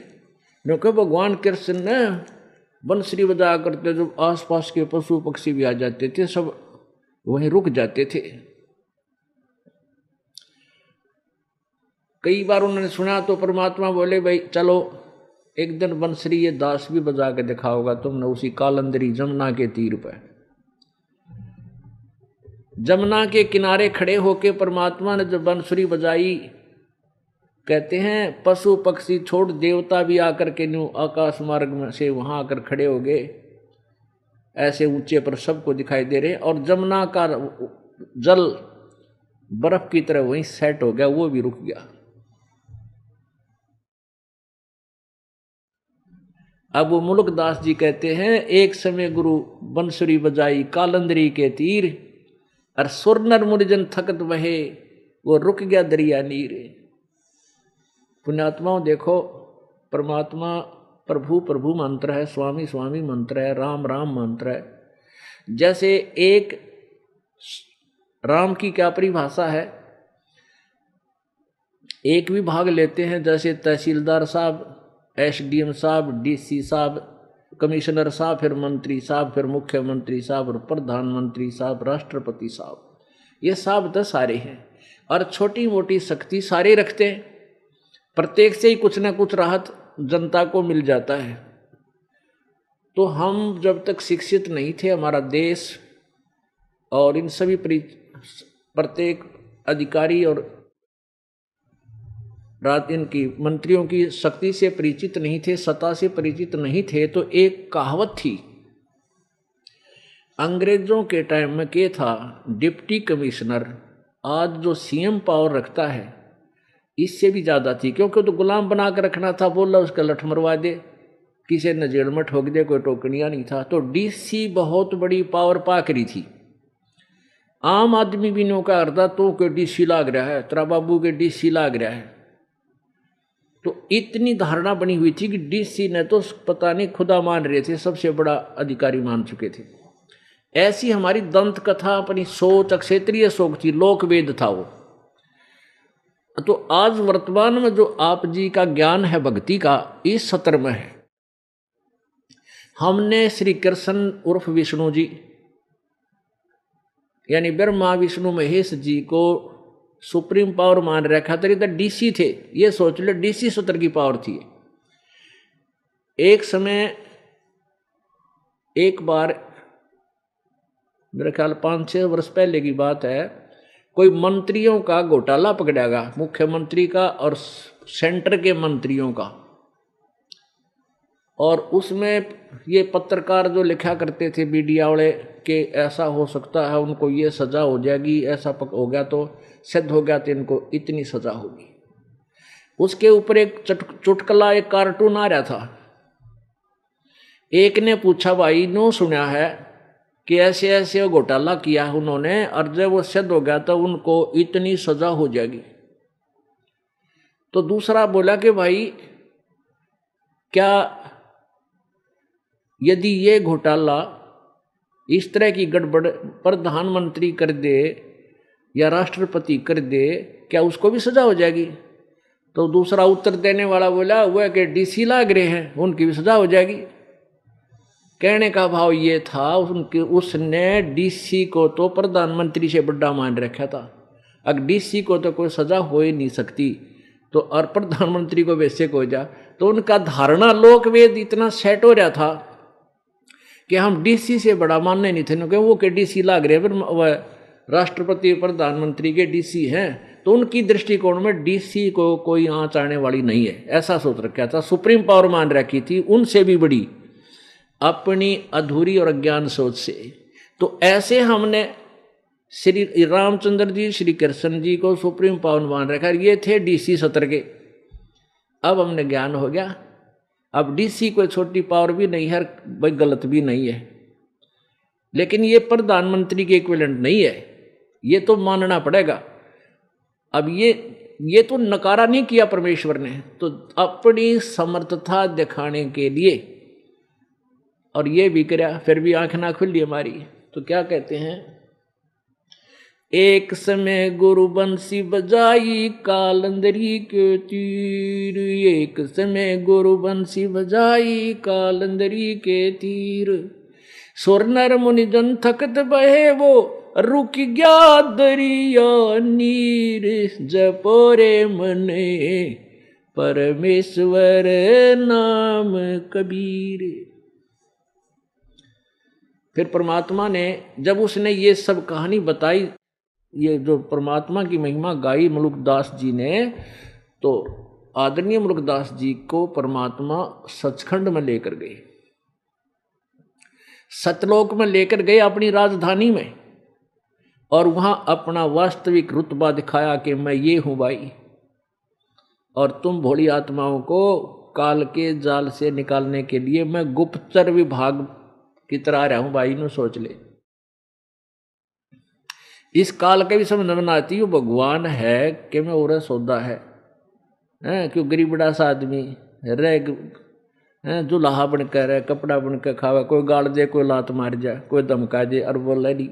नो के भगवान कृष्ण ने बंसरी बजाया करते, जब आसपास के पशु पक्षी भी आ जाते थे सब वहीं रुक जाते थे। कई बार उन्होंने सुना तो परमात्मा बोले, भाई चलो एक दिन बंसरी ये दास भी बजा के दिखाओगा तुमने, उसी कालंदरी जमुना के तीर पर। जमुना के किनारे खड़े होके परमात्मा ने जब बंसुरी बजाई, कहते हैं पशु पक्षी छोड़ देवता भी आकर के न्यू आकाश मार्ग में से वहां आकर खड़े हो गए, ऐसे ऊंचे पर सबको दिखाई दे रहे। और जमुना का जल बर्फ की तरह वहीं सेट हो गया, वो भी रुक गया। अब वो मुल्कदास जी कहते हैं, एक समय गुरु बंसुरी बजाई कालंदरी के तीर, और सुर नर मुरजन थकत बहे, वो रुक गया दरिया नीर। पुण्यात्माओं देखो, परमात्मा प्रभु प्रभु मंत्र है, स्वामी स्वामी मंत्र है, राम राम मंत्र है। जैसे एक राम की क्या परिभाषा है, एक भी भाग लेते हैं, जैसे तहसीलदार साहब, एसडीएम साहब, डीसी साहब, कमिश्नर साहब, फिर मंत्री साहब, फिर मुख्यमंत्री साहब, और प्रधानमंत्री साहब, राष्ट्रपति साहब, ये साहब 10 सारे हैं। और छोटी मोटी शक्ति सारे रखते हैं, प्रत्येक से ही कुछ ना कुछ राहत जनता को मिल जाता है। तो हम जब तक शिक्षित नहीं थे, हमारा देश और इन सभी प्रत्येक अधिकारी और इनकी मंत्रियों की शक्ति से परिचित नहीं थे, सत्ता से परिचित नहीं थे, तो एक कहावत थी अंग्रेजों के टाइम में, क्या था, डिप्टी कमिश्नर आज जो सीएम पावर रखता है इससे भी ज्यादा थी, क्योंकि तो गुलाम बना कर रखना था, बोला उसका लठ मरवा दे, किसी ने जेल में ठोक दे, कोई टोकनिया नहीं था। तो डीसी बहुत बड़ी पावर पाकरी थी। आम आदमी भी नौका करता तो के डीसी लाग रहा है, तेरा बाबू के डीसी लाग रहा है। तो इतनी धारणा बनी हुई थी कि डीसी ने तो पता नहीं खुदा मान रहे थे, सबसे बड़ा अधिकारी मान चुके थे। ऐसी हमारी दंत कथा, अपनी सोच क्षेत्रीय सोच थी, लोकवेद था वो। तो आज वर्तमान में जो आप जी का ज्ञान है भक्ति का, इस सत्र में है। हमने श्री कृष्ण उर्फ विष्णु जी यानी ब्रह्मा विष्णु महेश जी को सुप्रीम पावर मान रखा था। तो डीसी थे, ये सोच लो, डीसी सत्र की पावर थी। एक समय एक बार, मेरे ख्याल 5-6 वर्ष पहले की बात है, कोई मंत्रियों का घोटाला पकड़ेगा, मुख्यमंत्री का और सेंटर के मंत्रियों का। और उसमें ये पत्रकार जो लिखा करते थे मीडिया वाले कि ऐसा हो सकता है, उनको ये सजा हो जाएगी, ऐसा हो गया तो सिद्ध हो गया तो इनको इतनी सजा होगी। उसके ऊपर एक चुटकुला, एक कार्टून आ रहा था। एक ने पूछा, भाई नो सुना है कि ऐसे ऐसे घोटाला किया है उन्होंने, और जब वो सिद्ध हो गया तो उनको इतनी सजा हो जाएगी। तो दूसरा बोला कि भाई क्या यदि ये घोटाला इस तरह की गड़बड़ प्रधानमंत्री कर दे या राष्ट्रपति कर दे, क्या उसको भी सजा हो जाएगी? तो दूसरा उत्तर देने वाला बोला वह कि डीसी लाग रहे हैं, उनकी भी सजा हो जाएगी। कहने का भाव ये था उसने डीसी को तो प्रधानमंत्री से बड़ा मान रखा था। अगर डीसी को तो कोई सजा हो ही नहीं सकती तो और प्रधानमंत्री को वैसे को जा, तो उनका धारणा लोकवेद इतना सेट हो रहा था कि हम डीसी से बड़ा मानने नहीं थे, क्योंकि वो के डीसी लाग रहे हैं, वह राष्ट्रपति प्रधानमंत्री के डीसी हैं, तो उनकी दृष्टिकोण में डीसी को कोई आंच आने वाली नहीं है, ऐसा सोच रखा था। सुप्रीम पावर मान रखी थी उनसे भी बड़ी, अपनी अधूरी और अज्ञान सोच से। तो ऐसे हमने श्री रामचंद्र जी, श्री कृष्ण जी को सुप्रीम पावर मान रखा, ये थे डीसी सत्र के। अब हमने ज्ञान हो गया, अब डीसी कोई छोटी पावर भी नहीं है, भाई गलत भी नहीं है, लेकिन ये प्रधानमंत्री के इक्विवेलेंट नहीं है, ये तो मानना पड़ेगा। अब ये तो नकारा नहीं किया परमेश्वर ने, तो अपनी समर्थता दिखाने के लिए, और ये भी कराया, फिर भी आंख ना खुली हमारी। तो क्या कहते हैं, एक समय गुरु बंसी बजाई कालंदरी के तीर, एक समय गुरु बंसी बजाई कालंदरी के तीर, सुर नर मुनि जन थकत बहे वो रुक गया दरिया नीर, जपोरे मने परमेश्वर नाम कबीर। फिर परमात्मा ने जब उसने ये सब कहानी बताई, ये जो परमात्मा की महिमा गाई मुलुकदास जी ने, तो आदरणीय मुलुकदास जी को परमात्मा सचखंड में लेकर गए, सतलोक में लेकर गए, अपनी राजधानी में, और वहां अपना वास्तविक रुतबा दिखाया कि मैं ये हूं भाई, और तुम भोली आत्माओं को काल के जाल से निकालने के लिए मैं गुप्तचर विभाग की तरह रहा हूं भाई, नु सोच ले। इस काल के भी समझ में आती है भगवान है कि मैं और सौदा है, क्यों गरीब बड़ा सा आदमी रह जुलाहा बनकर रहे, कपड़ा बनकर खावे, कोई गाड़ दे, कोई लात मार जाए, कोई धमका दे, और बोले नहीं,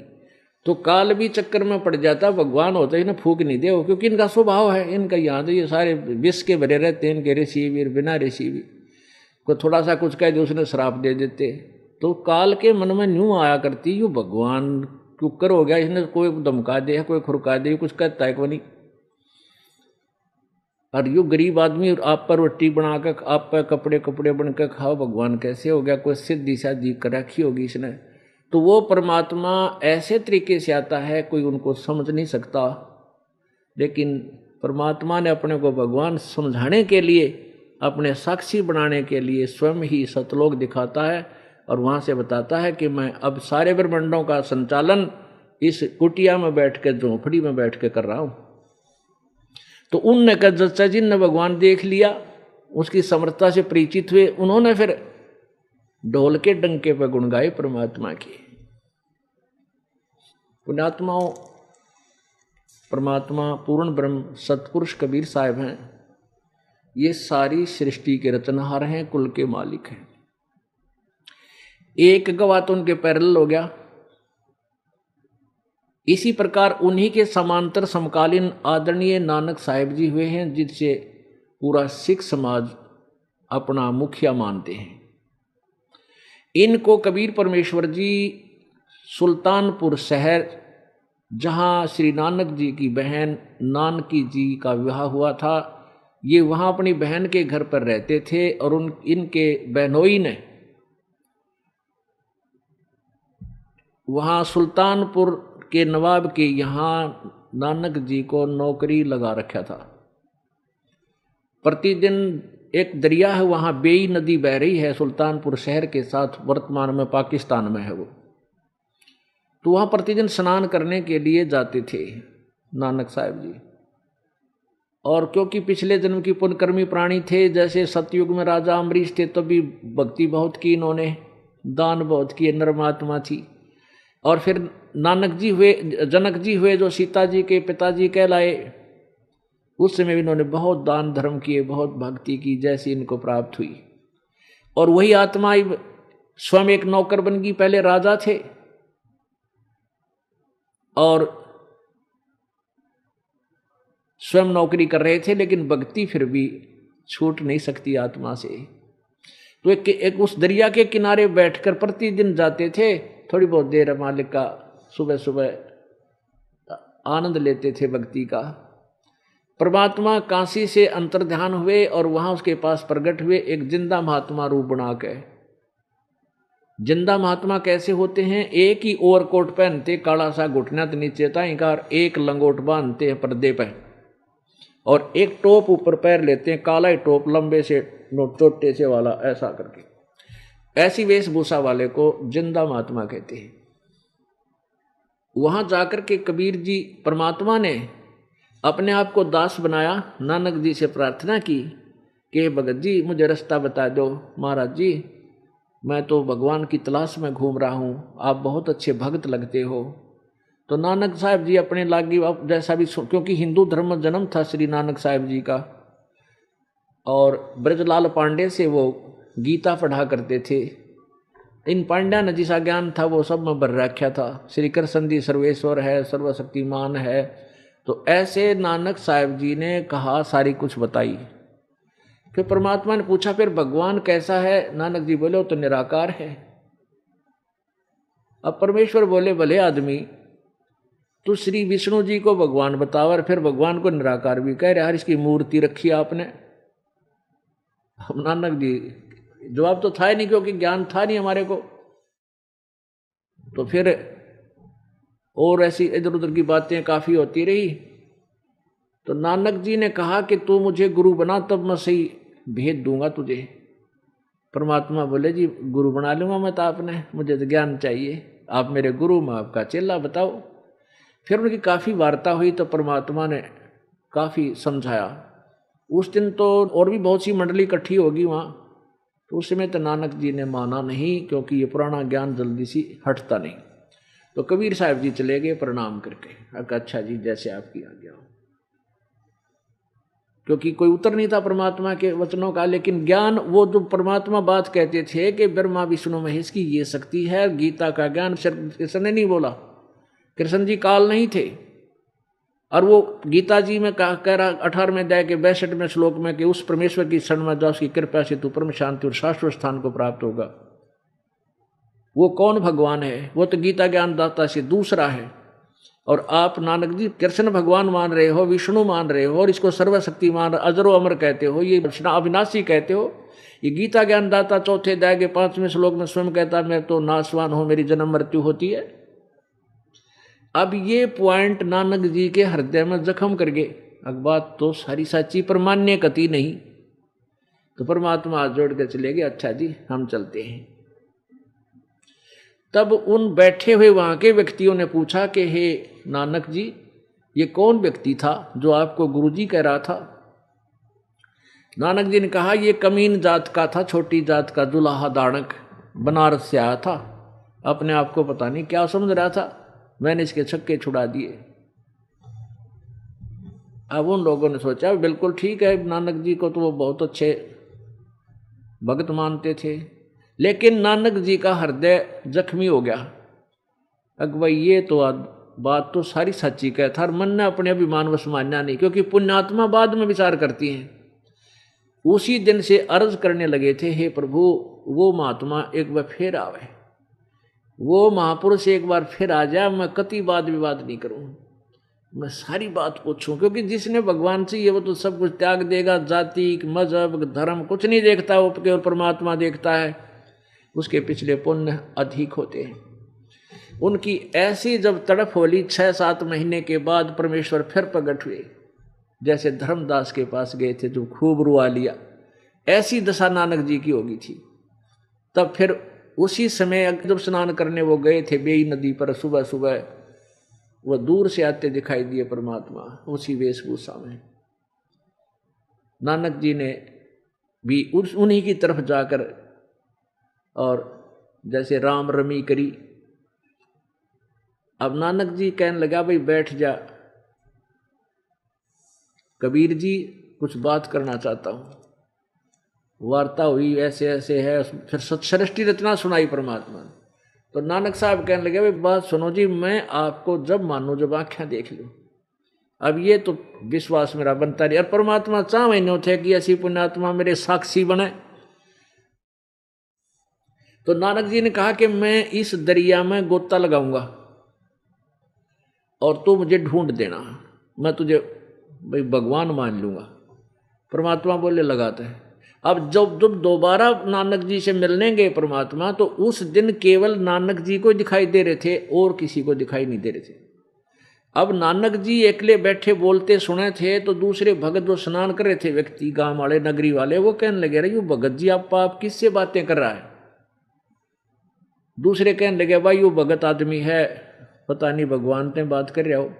तो काल भी चक्कर में पड़ जाता। भगवान होते ही ना फूक नहीं दे, क्योंकि इनका स्वभाव है, इनका यहाँ तो ये सारे विष के भरे रहते हैं, इनके ऋषि भी बिना ऋषि भी, कोई थोड़ा सा कुछ कह दे उसने श्राप दे देते। तो काल के मन में न्यू आया करती, यू भगवान कुकर हो गया, इसने कोई धमका दे, कोई खुरका दे, कुछ कहता है कोई नहीं, और यू गरीब आदमी आप पर रोटी बनाकर, आप पर कपड़े बनकर खाओ, भगवान कैसे हो गया, कोई सीधी साधी कर रखी होगी इसने। तो वो परमात्मा ऐसे तरीके से आता है, कोई उनको समझ नहीं सकता, लेकिन परमात्मा ने अपने को भगवान समझाने के लिए, अपने साक्षी बनाने के लिए स्वयं ही सतलोक दिखाता है, और वहाँ से बताता है कि मैं अब सारे ब्रह्मांडों का संचालन इस कुटिया में बैठ के, झोंपड़ी में बैठ के कर रहा हूँ। तो उनने कहा जिनने भगवान देख लिया, उसकी समर्थता से परिचित हुए, उन्होंने फिर ढोल के डंके पर गुण गाए परमात्मा की। पुण्यात्माओं, परमात्मा पूर्ण ब्रह्म सतपुरुष कबीर साहब हैं, ये सारी सृष्टि के रचनहार हैं, कुल के मालिक हैं। एक गवाह तो उनके पैरेलल हो गया। इसी प्रकार उन्हीं के समांतर समकालीन आदरणीय नानक साहिब जी हुए हैं, जिनसे पूरा सिख समाज अपना मुखिया मानते हैं। इनको कबीर परमेश्वर जी सुल्तानपुर शहर, जहाँ श्री नानक जी की बहन नानकी जी का विवाह हुआ था, ये वहाँ अपनी बहन के घर पर रहते थे, और इनके बहनोई ने वहाँ सुल्तानपुर के नवाब के यहाँ नानक जी को नौकरी लगा रखा था। प्रतिदिन एक दरिया है वहाँ, बेई नदी बह रही है सुल्तानपुर शहर के साथ, वर्तमान में पाकिस्तान में है वो, तो वहाँ प्रतिदिन स्नान करने के लिए जाते थे नानक साहब जी। और क्योंकि पिछले जन्म की पुण्यकर्मी प्राणी थे, जैसे सतयुग में राजा अम्बरीश थे, तब भी भक्ति बहुत की इन्होंने, दान बहुत किए, नर्मात्मा थी। और फिर नानक जी हुए, जनक जी हुए, जो सीता जी के पिताजी कहलाए, उस समय भी इन्होंने बहुत दान धर्म किए, बहुत भक्ति की, जैसी इनको प्राप्त हुई। और वही आत्मा स्वयं एक नौकर बन गई, पहले राजा थे, और स्वयं नौकरी कर रहे थे, लेकिन भक्ति फिर भी छूट नहीं सकती आत्मा से। तो एक उस दरिया के किनारे बैठकर प्रतिदिन जाते थे, थोड़ी बहुत देर मालिक का सुबह सुबह आनंद लेते थे भक्ति का। परमात्मा काशी से अंतर्ध्यान हुए और वहां उसके पास प्रकट हुए एक जिंदा महात्मा रूप बना के। जिंदा महात्मा कैसे होते हैं? एक ही ओवरकोट पहनते, काला सा घुटना तो नीचे ताईकार, एक लंगोट बांधते हैं पर्दे पर और एक टोप ऊपर पैर लेते हैं, काला ही टोप लंबे से चोटे से वाला, ऐसा करके। ऐसी वेशभूषा वाले को जिंदा महात्मा कहते हैं। वहां जाकर के कबीर जी परमात्मा ने अपने आप को दास बनाया, नानक जी से प्रार्थना की कि भगत जी मुझे रास्ता बता दो। महाराज जी मैं तो भगवान की तलाश में घूम रहा हूँ, आप बहुत अच्छे भक्त लगते हो। तो नानक साहब जी अपने लागी जैसा भी, क्योंकि हिंदू धर्म में जन्म था श्री नानक साहब जी का, और ब्रजलाल पांडे से वो गीता पढ़ा करते थे। इन पांड्या ने जिसा ज्ञान था वो सब में भर रखा था। श्री कृष्ण जी सर्वेश्वर है, सर्वशक्तिमान है। तो ऐसे नानक साहब जी ने कहा, सारी कुछ बताई। फिर परमात्मा ने पूछा फिर भगवान कैसा है? नानक जी बोले वो तो निराकार है। अब परमेश्वर बोले भले आदमी तू श्री विष्णु जी को भगवान बताओ और फिर भगवान को निराकार भी कह रहे, यार इसकी मूर्ति रखी आपने। हम नानक जी जवाब तो था ही नहीं, क्योंकि ज्ञान था नहीं हमारे को। तो फिर और ऐसी इधर उधर की बातें काफी होती रही। तो नानक जी ने कहा कि तू मुझे गुरु बना तब मैं सही भेद दूंगा तुझे। परमात्मा बोले जी गुरु बना लूंगा मैं तो आपने, मुझे तो ज्ञान चाहिए, आप मेरे गुरु, मैं आपका चेला, बताओ। फिर उनकी काफ़ी वार्ता हुई तो परमात्मा ने काफ़ी समझाया। उस दिन तो और भी बहुत सी मंडली इकट्ठी होगी वहाँ, तो उस समय तो नानक जी ने माना नहीं, क्योंकि ये पुराना ज्ञान जल्दी सी हटता नहीं। तो कबीर साहब जी चले गए प्रणाम करके, अच्छा जी जैसे आपकी आज्ञा हो, क्योंकि कोई उत्तर नहीं था परमात्मा के वचनों का। लेकिन ज्ञान, वो जो परमात्मा बात कहते थे कि ब्रह्मा विष्णु महेश की ये शक्ति है, गीता का ज्ञान कृष्ण ने नहीं बोला, कृष्ण जी काल नहीं थे। और वो गीता जी में कह रहा 18वें अध्याय के 62वें श्लोक में कि उस परमेश्वर की शरण में जाओ, उसकी कृपा से तू परम शांति और शाश्वत स्थान को प्राप्त होगा। वो कौन भगवान है? वो तो गीता ज्ञान दाता से दूसरा है। और आप नानक जी कृष्ण भगवान मान रहे हो, विष्णु मान रहे हो, और इसको सर्वशक्तिमान अजरो अमर कहते हो, ये अविनाशी कहते हो। ये गीता ज्ञान दाता चौथे अध्याय के 5वें श्लोक में स्वयं कहता मैं तो नाशवान हूं, मेरी जन्म मृत्यु होती है। अब ये पॉइंट नानक जी के हृदय में जख्म कर गए। अब बात तो सारी सच्ची पर मान्य कति नहीं। तो परमात्मा हाथ जोड़ कर चले गए, अच्छा जी हम चलते हैं। तब उन बैठे हुए वहां के व्यक्तियों ने पूछा कि हे नानक जी ये कौन व्यक्ति था जो आपको गुरुजी कह रहा था? नानक जी ने कहा ये कमीन जात का था, छोटी जात का दुल्हा दानक, बनारस से आया था, अपने आप को पता नहीं क्या समझ रहा था, मैंने इसके छक्के छुड़ा दिए। अब उन लोगों ने सोचा बिल्कुल ठीक है, नानक जी को तो वो बहुत अच्छे भक्त मानते थे। लेकिन नानक जी का हृदय जख्मी हो गया। भाई ये तो बात तो सारी सच्ची कहता, और मन ने अपने अभिमान वश मानना नहीं, क्योंकि पुण्यात्मा बाद में विचार करती हैं। उसी दिन से अर्ज करने लगे थे, हे प्रभु वो महात्मा एक बार फिर आवे, वो महापुरुष एक बार फिर आ जाए, मैं कति वाद विवाद नहीं करूं, मैं सारी बात पूछूं। क्योंकि जिसने भगवान से ये वो तो सब कुछ त्याग देगा, जाति मजहब धर्म कुछ नहीं देखता, वो केवल परमात्मा देखता है, उसके पिछले पुण्य अधिक होते हैं। उनकी ऐसी जब तड़प होली 6-7 महीने के बाद परमेश्वर फिर प्रकट हुए, जैसे धर्मदास के पास गए थे जो खूब रुआ लिया, ऐसी दशा नानक जी की होगी थी। तब फिर उसी समय जब स्नान करने वो गए थे बेई नदी पर, सुबह सुबह वो दूर से आते दिखाई दिए परमात्मा उसी वेशभूषा में। नानक जी ने भी उन्हीं की तरफ जाकर और जैसे राम रमी करी। अब नानक जी कहने लगा भाई बैठ जा, कबीर जी कुछ बात करना चाहता हूं। वार्ता हुई, ऐसे ऐसे है। फिर सृष्टि रचना सुनाई परमात्मा ने। तो नानक साहब कहने लगे, भाई बात सुनो जी, मैं आपको जब मानू जब आँखें देख लूँ। अब ये तो विश्वास मेरा बनता नहीं। और परमात्मा चाह महीनों थे कि ऐसी पुण्यात्मा मेरे साक्षी बने। तो नानक जी ने कहा कि मैं इस दरिया में गोता लगाऊंगा और तू मुझे ढूंढ देना, मैं तुझे भाई भगवान मान लूंगा। परमात्मा बोले लगाते हैं। अब जब दोबारा नानक जी से मिलने गए परमात्मा, तो उस दिन केवल नानक जी को दिखाई दे रहे थे और किसी को दिखाई नहीं दे रहे थे। अब नानक जी अकेले बैठे बोलते सुने थे, तो दूसरे भगत जो स्नान कर रहे थे व्यक्ति, गांव वाले नगरी वाले, वो कहने लगे, अरे यू भगत जी आप किससे बातें कर रहा है। दूसरे कहने लगे, भाई यू भगत आदमी है, पता नहीं भगवान से बात कर रहा हो।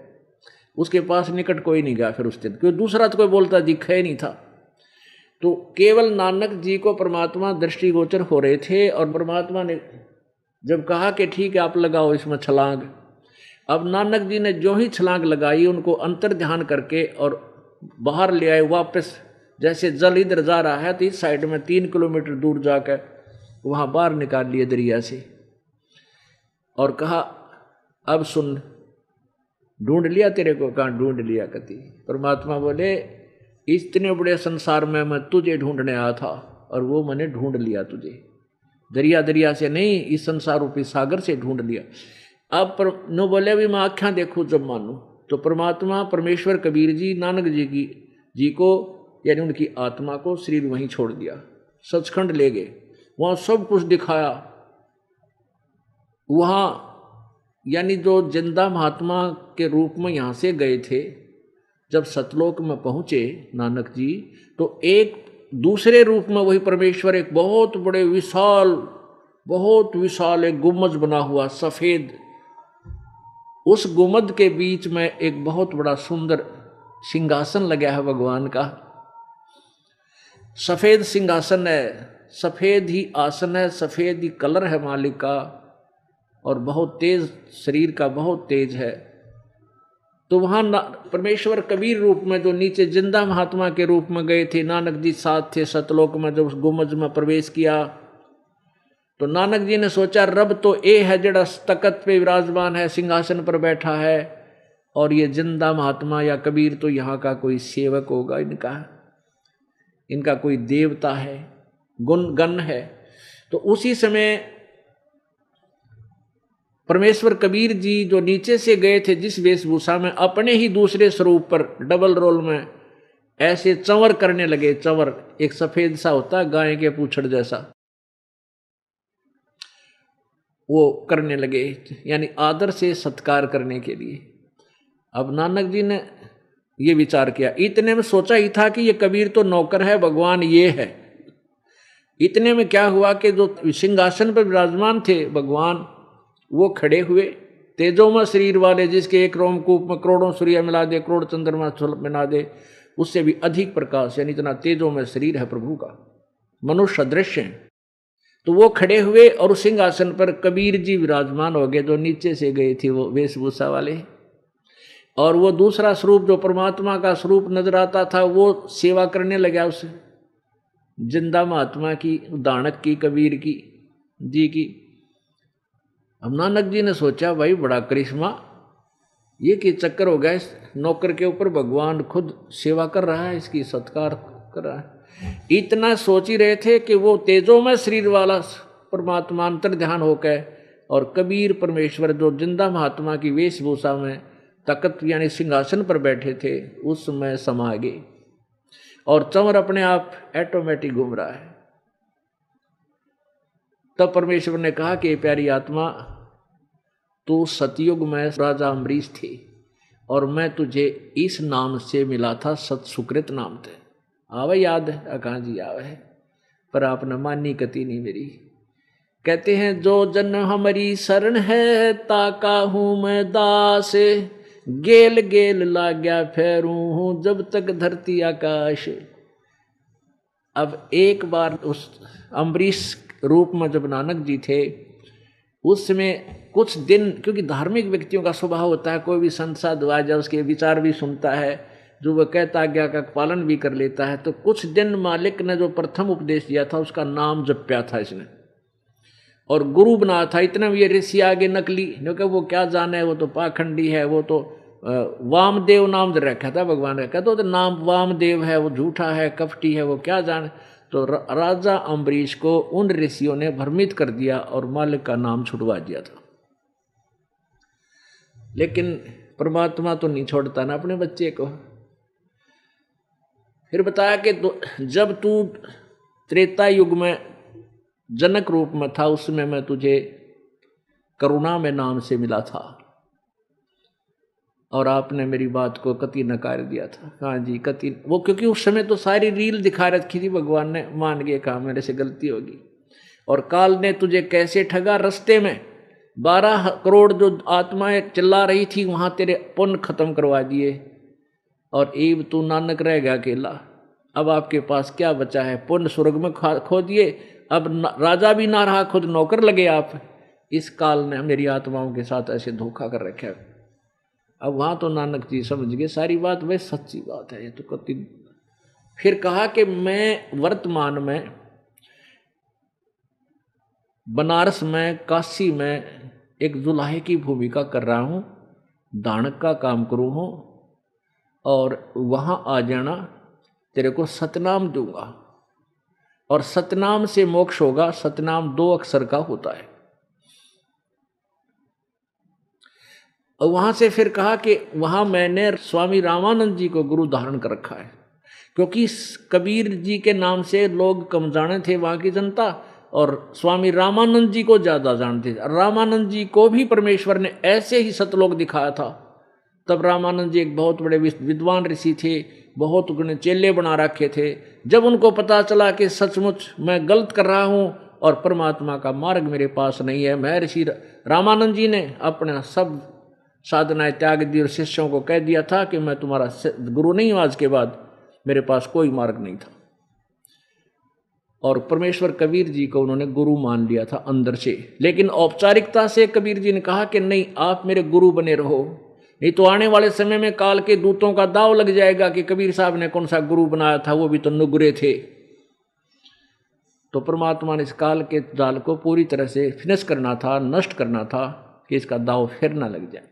उसके पास निकट कोई नहीं गया फिर उस दिन, क्योंकि दूसरा तो कोई बोलता दिखा ही नहीं था। तो केवल नानक जी को परमात्मा दृष्टिगोचर हो रहे थे। और परमात्मा ने जब कहा कि ठीक है आप लगाओ इसमें छलांग, अब नानक जी ने जो ही छलांग लगाई, उनको अंतर ध्यान करके और बाहर ले आए वापस। जैसे जल इधर जा रहा है तो इस साइड में 3 किलोमीटर दूर जाकर वहाँ बाहर निकाल लिए दरिया से, और कहा अब सुन, ढूंढ लिया तेरे को। कहाँ ढूंढ लिया कति। परमात्मा बोले, इतने बड़े संसार में मैं तुझे ढूंढने आया था और वो मैंने ढूंढ लिया तुझे। दरिया दरिया से नहीं, इस संसार रूपी सागर से ढूंढ लिया। अब नो बोले भी मैं आँखें देखूँ जब मानूँ। तो परमात्मा परमेश्वर कबीर जी नानक जी को यानी उनकी आत्मा को शरीर वहीं छोड़ दिया, सचखंड ले गए, वहाँ सब कुछ दिखाया। वहाँ यानी जो जिंदा महात्मा के रूप में यहाँ से गए थे, जब सतलोक में पहुँचे नानक जी, तो एक दूसरे रूप में वही परमेश्वर एक बहुत बड़े बहुत विशाल एक गुम्बद बना हुआ सफ़ेद, उस गुम्बद के बीच में एक बहुत बड़ा सुंदर सिंहासन लगा है भगवान का। सफ़ेद सिंहासन है, सफ़ेद ही आसन है, सफ़ेद ही कलर है मालिक का, और बहुत तेज शरीर का, बहुत तेज है। तो वहाँ परमेश्वर कबीर रूप में जो नीचे जिंदा महात्मा के रूप में गए थे, नानक जी साथ थे सतलोक में। जब उस गुम्बद में प्रवेश किया तो नानक जी ने सोचा, रब तो ए है जड़ा तकत पे विराजमान है, सिंहासन पर बैठा है, और ये जिंदा महात्मा या कबीर तो यहाँ का कोई सेवक होगा, इनका कोई देवता है, गण है। तो उसी समय परमेश्वर कबीर जी जो नीचे से गए थे जिस वेशभूषा में, अपने ही दूसरे स्वरूप पर डबल रोल में ऐसे चंवर करने लगे। चंवर एक सफेद सा होता है गाय के पूंछड़ जैसा, वो करने लगे, यानी आदर से सत्कार करने के लिए। अब नानक जी ने ये विचार किया, इतने में सोचा ही था कि ये कबीर तो नौकर है, भगवान ये है। इतने में क्या हुआ कि जो सिंहासन पर विराजमान थे भगवान, वो खड़े हुए, तेजोमय शरीर वाले, जिसके एक रोमकूप में करोड़ों सूर्य मिला दे, करोड़ चंद्रमा मिला दे, उससे भी अधिक प्रकाश, यानी इतना तेजोमय शरीर है प्रभु का, मनुष्य दृश्य है। तो वो खड़े हुए और उस सिंहासन पर कबीर जी विराजमान हो गए, जो नीचे से गए थे वो वेशभूषा वाले। और वो दूसरा स्वरूप जो परमात्मा का स्वरूप नजर आता था, वो सेवा करने लगा उस जिंदा महात्मा की, दानक की, कबीर की जी की। अब नानक जी ने सोचा, भाई बड़ा करिश्मा, ये कि चक्कर हो गया, इस नौकर के ऊपर भगवान खुद सेवा कर रहा है, इसकी सत्कार कर रहा है। इतना सोच ही रहे थे कि वो तेजोमय शरीर वाला परमात्मा अंतर ध्यान होकर और कबीर परमेश्वर जो जिंदा महात्मा की वेशभूषा में तकत यानी सिंहासन पर बैठे थे, उस समय समा गए, और चंवर अपने आप ऑटोमेटिक घूम रहा है। तब परमेश्वर ने कहा कि प्यारी आत्मा, तू सतयुग में राजा अम्बरीश थी, और मैं तुझे इस नाम से मिला था, सतसुकृत नाम थे। आवे याद है? कहाँ जी आवे है, पर आपने मानी कति नहीं मेरी। कहते हैं, जो जन हमारी शरण है, ताका हूँ मैं दास, गेल गेल लाग्या फेरू हूँ जब तक धरती आकाश। अब एक बार उस अम्बरीश रूप में जब नानक जी थे, उस समय कुछ दिन, क्योंकि धार्मिक व्यक्तियों का स्वभाव होता है, कोई भी संत साधु आ जाए उसके विचार भी सुनता है, जो वह कहता आज्ञा का पालन भी कर लेता है। तो कुछ दिन मालिक ने जो प्रथम उपदेश दिया था उसका नाम जप्या था इसने, और गुरु बना था। इतना भी ये ऋषि आगे नकली, क्योंकि वो क्या जाने, वो तो पाखंडी है, वो तो वामदेव नाम रखा था भगवान का, कहते तो नाम वामदेव है, वो झूठा है, कपटी है, वो क्या जाने। तो राजा अम्बरीश को उन ऋषियों ने भ्रमित कर दिया और मालिक का नाम छुड़वा दिया था। लेकिन परमात्मा तो नहीं छोड़ता ना अपने बच्चे को। फिर बताया कि जब तू त्रेता युग में जनक रूप में था, उसमें मैं तुझे करुणा में नाम से मिला था और आपने मेरी बात को कति नकार दिया था। हाँ जी, कति, वो क्योंकि उस समय तो सारी रील दिखा रखी थी, भगवान ने मान गए, कहा मेरे से गलती होगी। और काल ने तुझे कैसे ठगा, रास्ते में 12 करोड़ जो आत्माएं चिल्ला रही थी, वहां तेरे पुण्य खत्म करवा दिए और एब तू नानक रह गया अकेला। अब आपके पास क्या बचा है, पुण्य स्वर्ग में खो दिए, अब राजा भी ना रहा, खुद नौकर लगे आप। इस काल ने मेरी आत्माओं के साथ ऐसे धोखा कर रखा है। अब वहां तो नानक जी समझ गए सारी बात, वह सच्ची बात है ये तो कति। फिर कहा कि मैं वर्तमान में बनारस में, काशी में एक जुलाहे की भूमिका कर रहा हूं, दानक का काम करूं हूं, और वहां आ जाना, तेरे को सतनाम दूंगा और सतनाम से मोक्ष होगा। सतनाम 2 अक्षर का होता है। और वहां से फिर कहा कि वहां मैंने स्वामी रामानंद जी को गुरु धारण कर रखा है, क्योंकि कबीर जी के नाम से लोग कम जाने थे वहां की जनता, और स्वामी रामानंद जी को ज्यादा जानते थे। रामानंद जी को भी परमेश्वर ने ऐसे ही सतलोक दिखाया था। तब रामानंद जी एक बहुत बड़े विद्वान ऋषि थे, बहुत गुण चेले बना रखे थे। जब उनको पता चला कि सचमुच मैं गलत कर रहा हूं और परमात्मा का मार्ग मेरे पास नहीं है, मैं ऋषि रामानंद जी ने अपना सब साधनाएं त्याग दी और शिष्यों को कह दिया था कि मैं तुम्हारा गुरु नहीं हूं, आज के बाद मेरे पास कोई मार्ग नहीं था। और परमेश्वर कबीर जी को उन्होंने गुरु मान लिया था अंदर से। लेकिन औपचारिकता से कबीर जी ने कहा कि नहीं, आप मेरे गुरु बने रहो, नहीं तो आने वाले समय में काल के दूतों का दाव लग जाएगा कि कबीर साहब ने कौन सा गुरु बनाया था, वो भी तो नुगरे थे। तो परमात्मा ने इस काल के जाल को पूरी तरह से फिनिश करना था, नष्ट करना था, कि इसका दाव फिर ना लग जाए।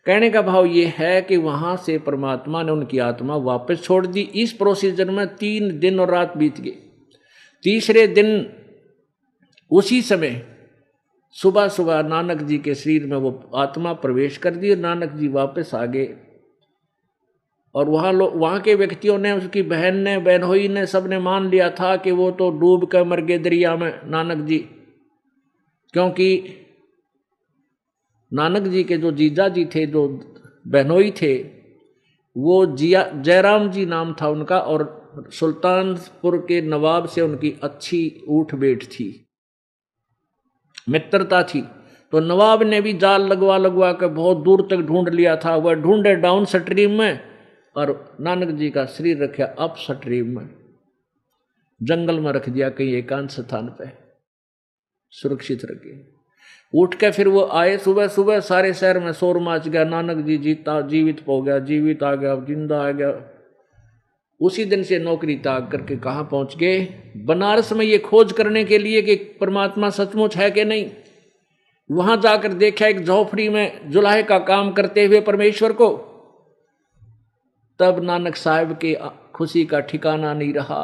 कहने का भाव ये है कि वहां से परमात्मा ने उनकी आत्मा वापस छोड़ दी। इस प्रोसीजर में 3 दिन और रात बीत गए। तीसरे दिन उसी समय सुबह सुबह नानक जी के शरीर में वो आत्मा प्रवेश कर दी और नानक जी वापस आ गए। और वहाँ के व्यक्तियों ने, उसकी बहन ने, बहनोई ने, सब ने मान लिया था कि वो तो डूब कर मर गए दरिया में नानक जी। क्योंकि नानक जी के जो जीजा जी थे, जो बहनोई थे, वो जयराम जी नाम था उनका, और सुल्तानपुर के नवाब से उनकी अच्छी उठ बैठ थी, मित्रता थी। तो नवाब ने भी जाल लगवा कर बहुत दूर तक ढूंढ लिया था। वह ढूंढे डाउन स्ट्रीम में और नानक जी का शरीर रखा अप स्ट्रीम में, जंगल में रख दिया कहीं एकांत स्थान पे, सुरक्षित रखे। उठ के फिर वो आए सुबह सुबह, सारे शहर में शोर मच गया, नानक जी जीवित हो गया, जीवित आ गया, जिंदा आ गया। उसी दिन से नौकरी त्याग करके कहाँ पहुंच गए? बनारस में ये खोज करने के लिए कि परमात्मा सचमुच है कि नहीं। वहां जाकर देखा एक झोपड़ी में जुलाहे का काम करते हुए परमेश्वर को। तब नानक साहब के खुशी का ठिकाना नहीं रहा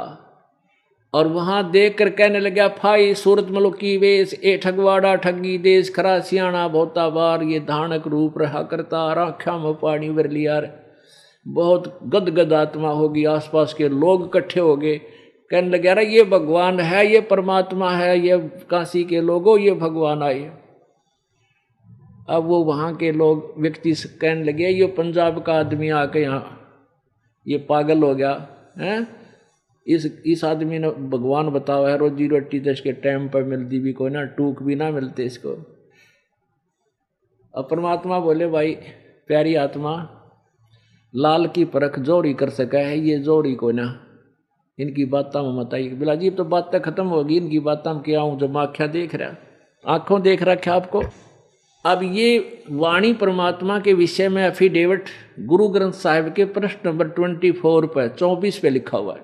और वहां देख कर कहने लगा, फाई सूरत मलुकी वेश, ए ठगवाड़ा ठगी देश, खरा सियाणा बहुता बार, ये धानक रूप रहा करता, राख्या में पानी भर लिया। बहुत गदगद आत्मा होगी। आसपास के लोग इकट्ठे हो गए, कहने लगे, अरे ये भगवान है, ये परमात्मा है, ये काशी के लोगों, ये भगवान आए। अब वो वहाँ के लोग व्यक्ति कहने लगे, ये पंजाब का आदमी आके यहाँ ये पागल हो गया है, इस आदमी ने भगवान बताओ है, रोजी रोटी तो इसके टाइम पर मिलती भी कोई ना, टूक भी ना मिलते इसको। अब परमात्मा बोले, भाई प्यारी आत्मा, लाल की परख जोड़ी कर सका है, ये जोड़ी को ना, इनकी बातों में मत आई। बिला जी तो बातें खत्म होगी, इनकी बातों में क्या हूँ, जब आँखें देख रहा, आंखों देख रखा आपको। अब ये वाणी परमात्मा के विषय में एफिडेविट गुरु ग्रंथ साहिब के प्रश्न नंबर 24 पर 24 पे लिखा हुआ है।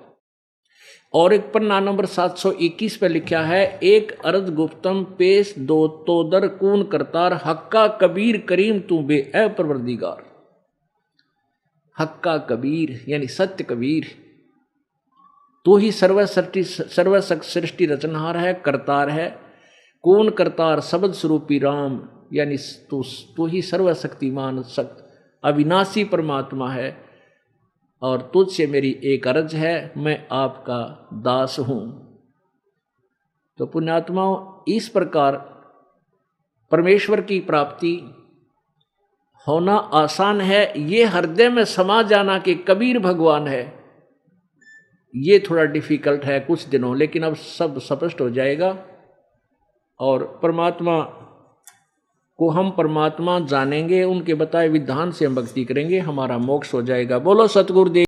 और एक पन्ना नंबर 721 पे लिखा है, एक अर्ज गुप्तम पेश दो तो दर कून करतार, हक्का कबीर करीम तू बे ए परवरदिगार। हक्का कबीर यानी सत्य कबीर, तू ही सर्व सृष्टि रचनहार है, करतार है। कौन करतार शब्द स्वरूपी राम, यानी तू ही सर्वशक्तिमान अविनाशी परमात्मा है। और तुझसे मेरी एक अर्ज है, मैं आपका दास हूं। तो पुण्यात्माओं, इस प्रकार परमेश्वर की प्राप्ति होना आसान है। ये हृदय में समा जाना कि कबीर भगवान है, ये थोड़ा डिफिकल्ट है कुछ दिनों, लेकिन अब सब स्पष्ट हो जाएगा। और परमात्मा को हम परमात्मा जानेंगे, उनके बताए विधान से हम भक्ति करेंगे, हमारा मोक्ष हो जाएगा। बोलो सतगुरुदेव।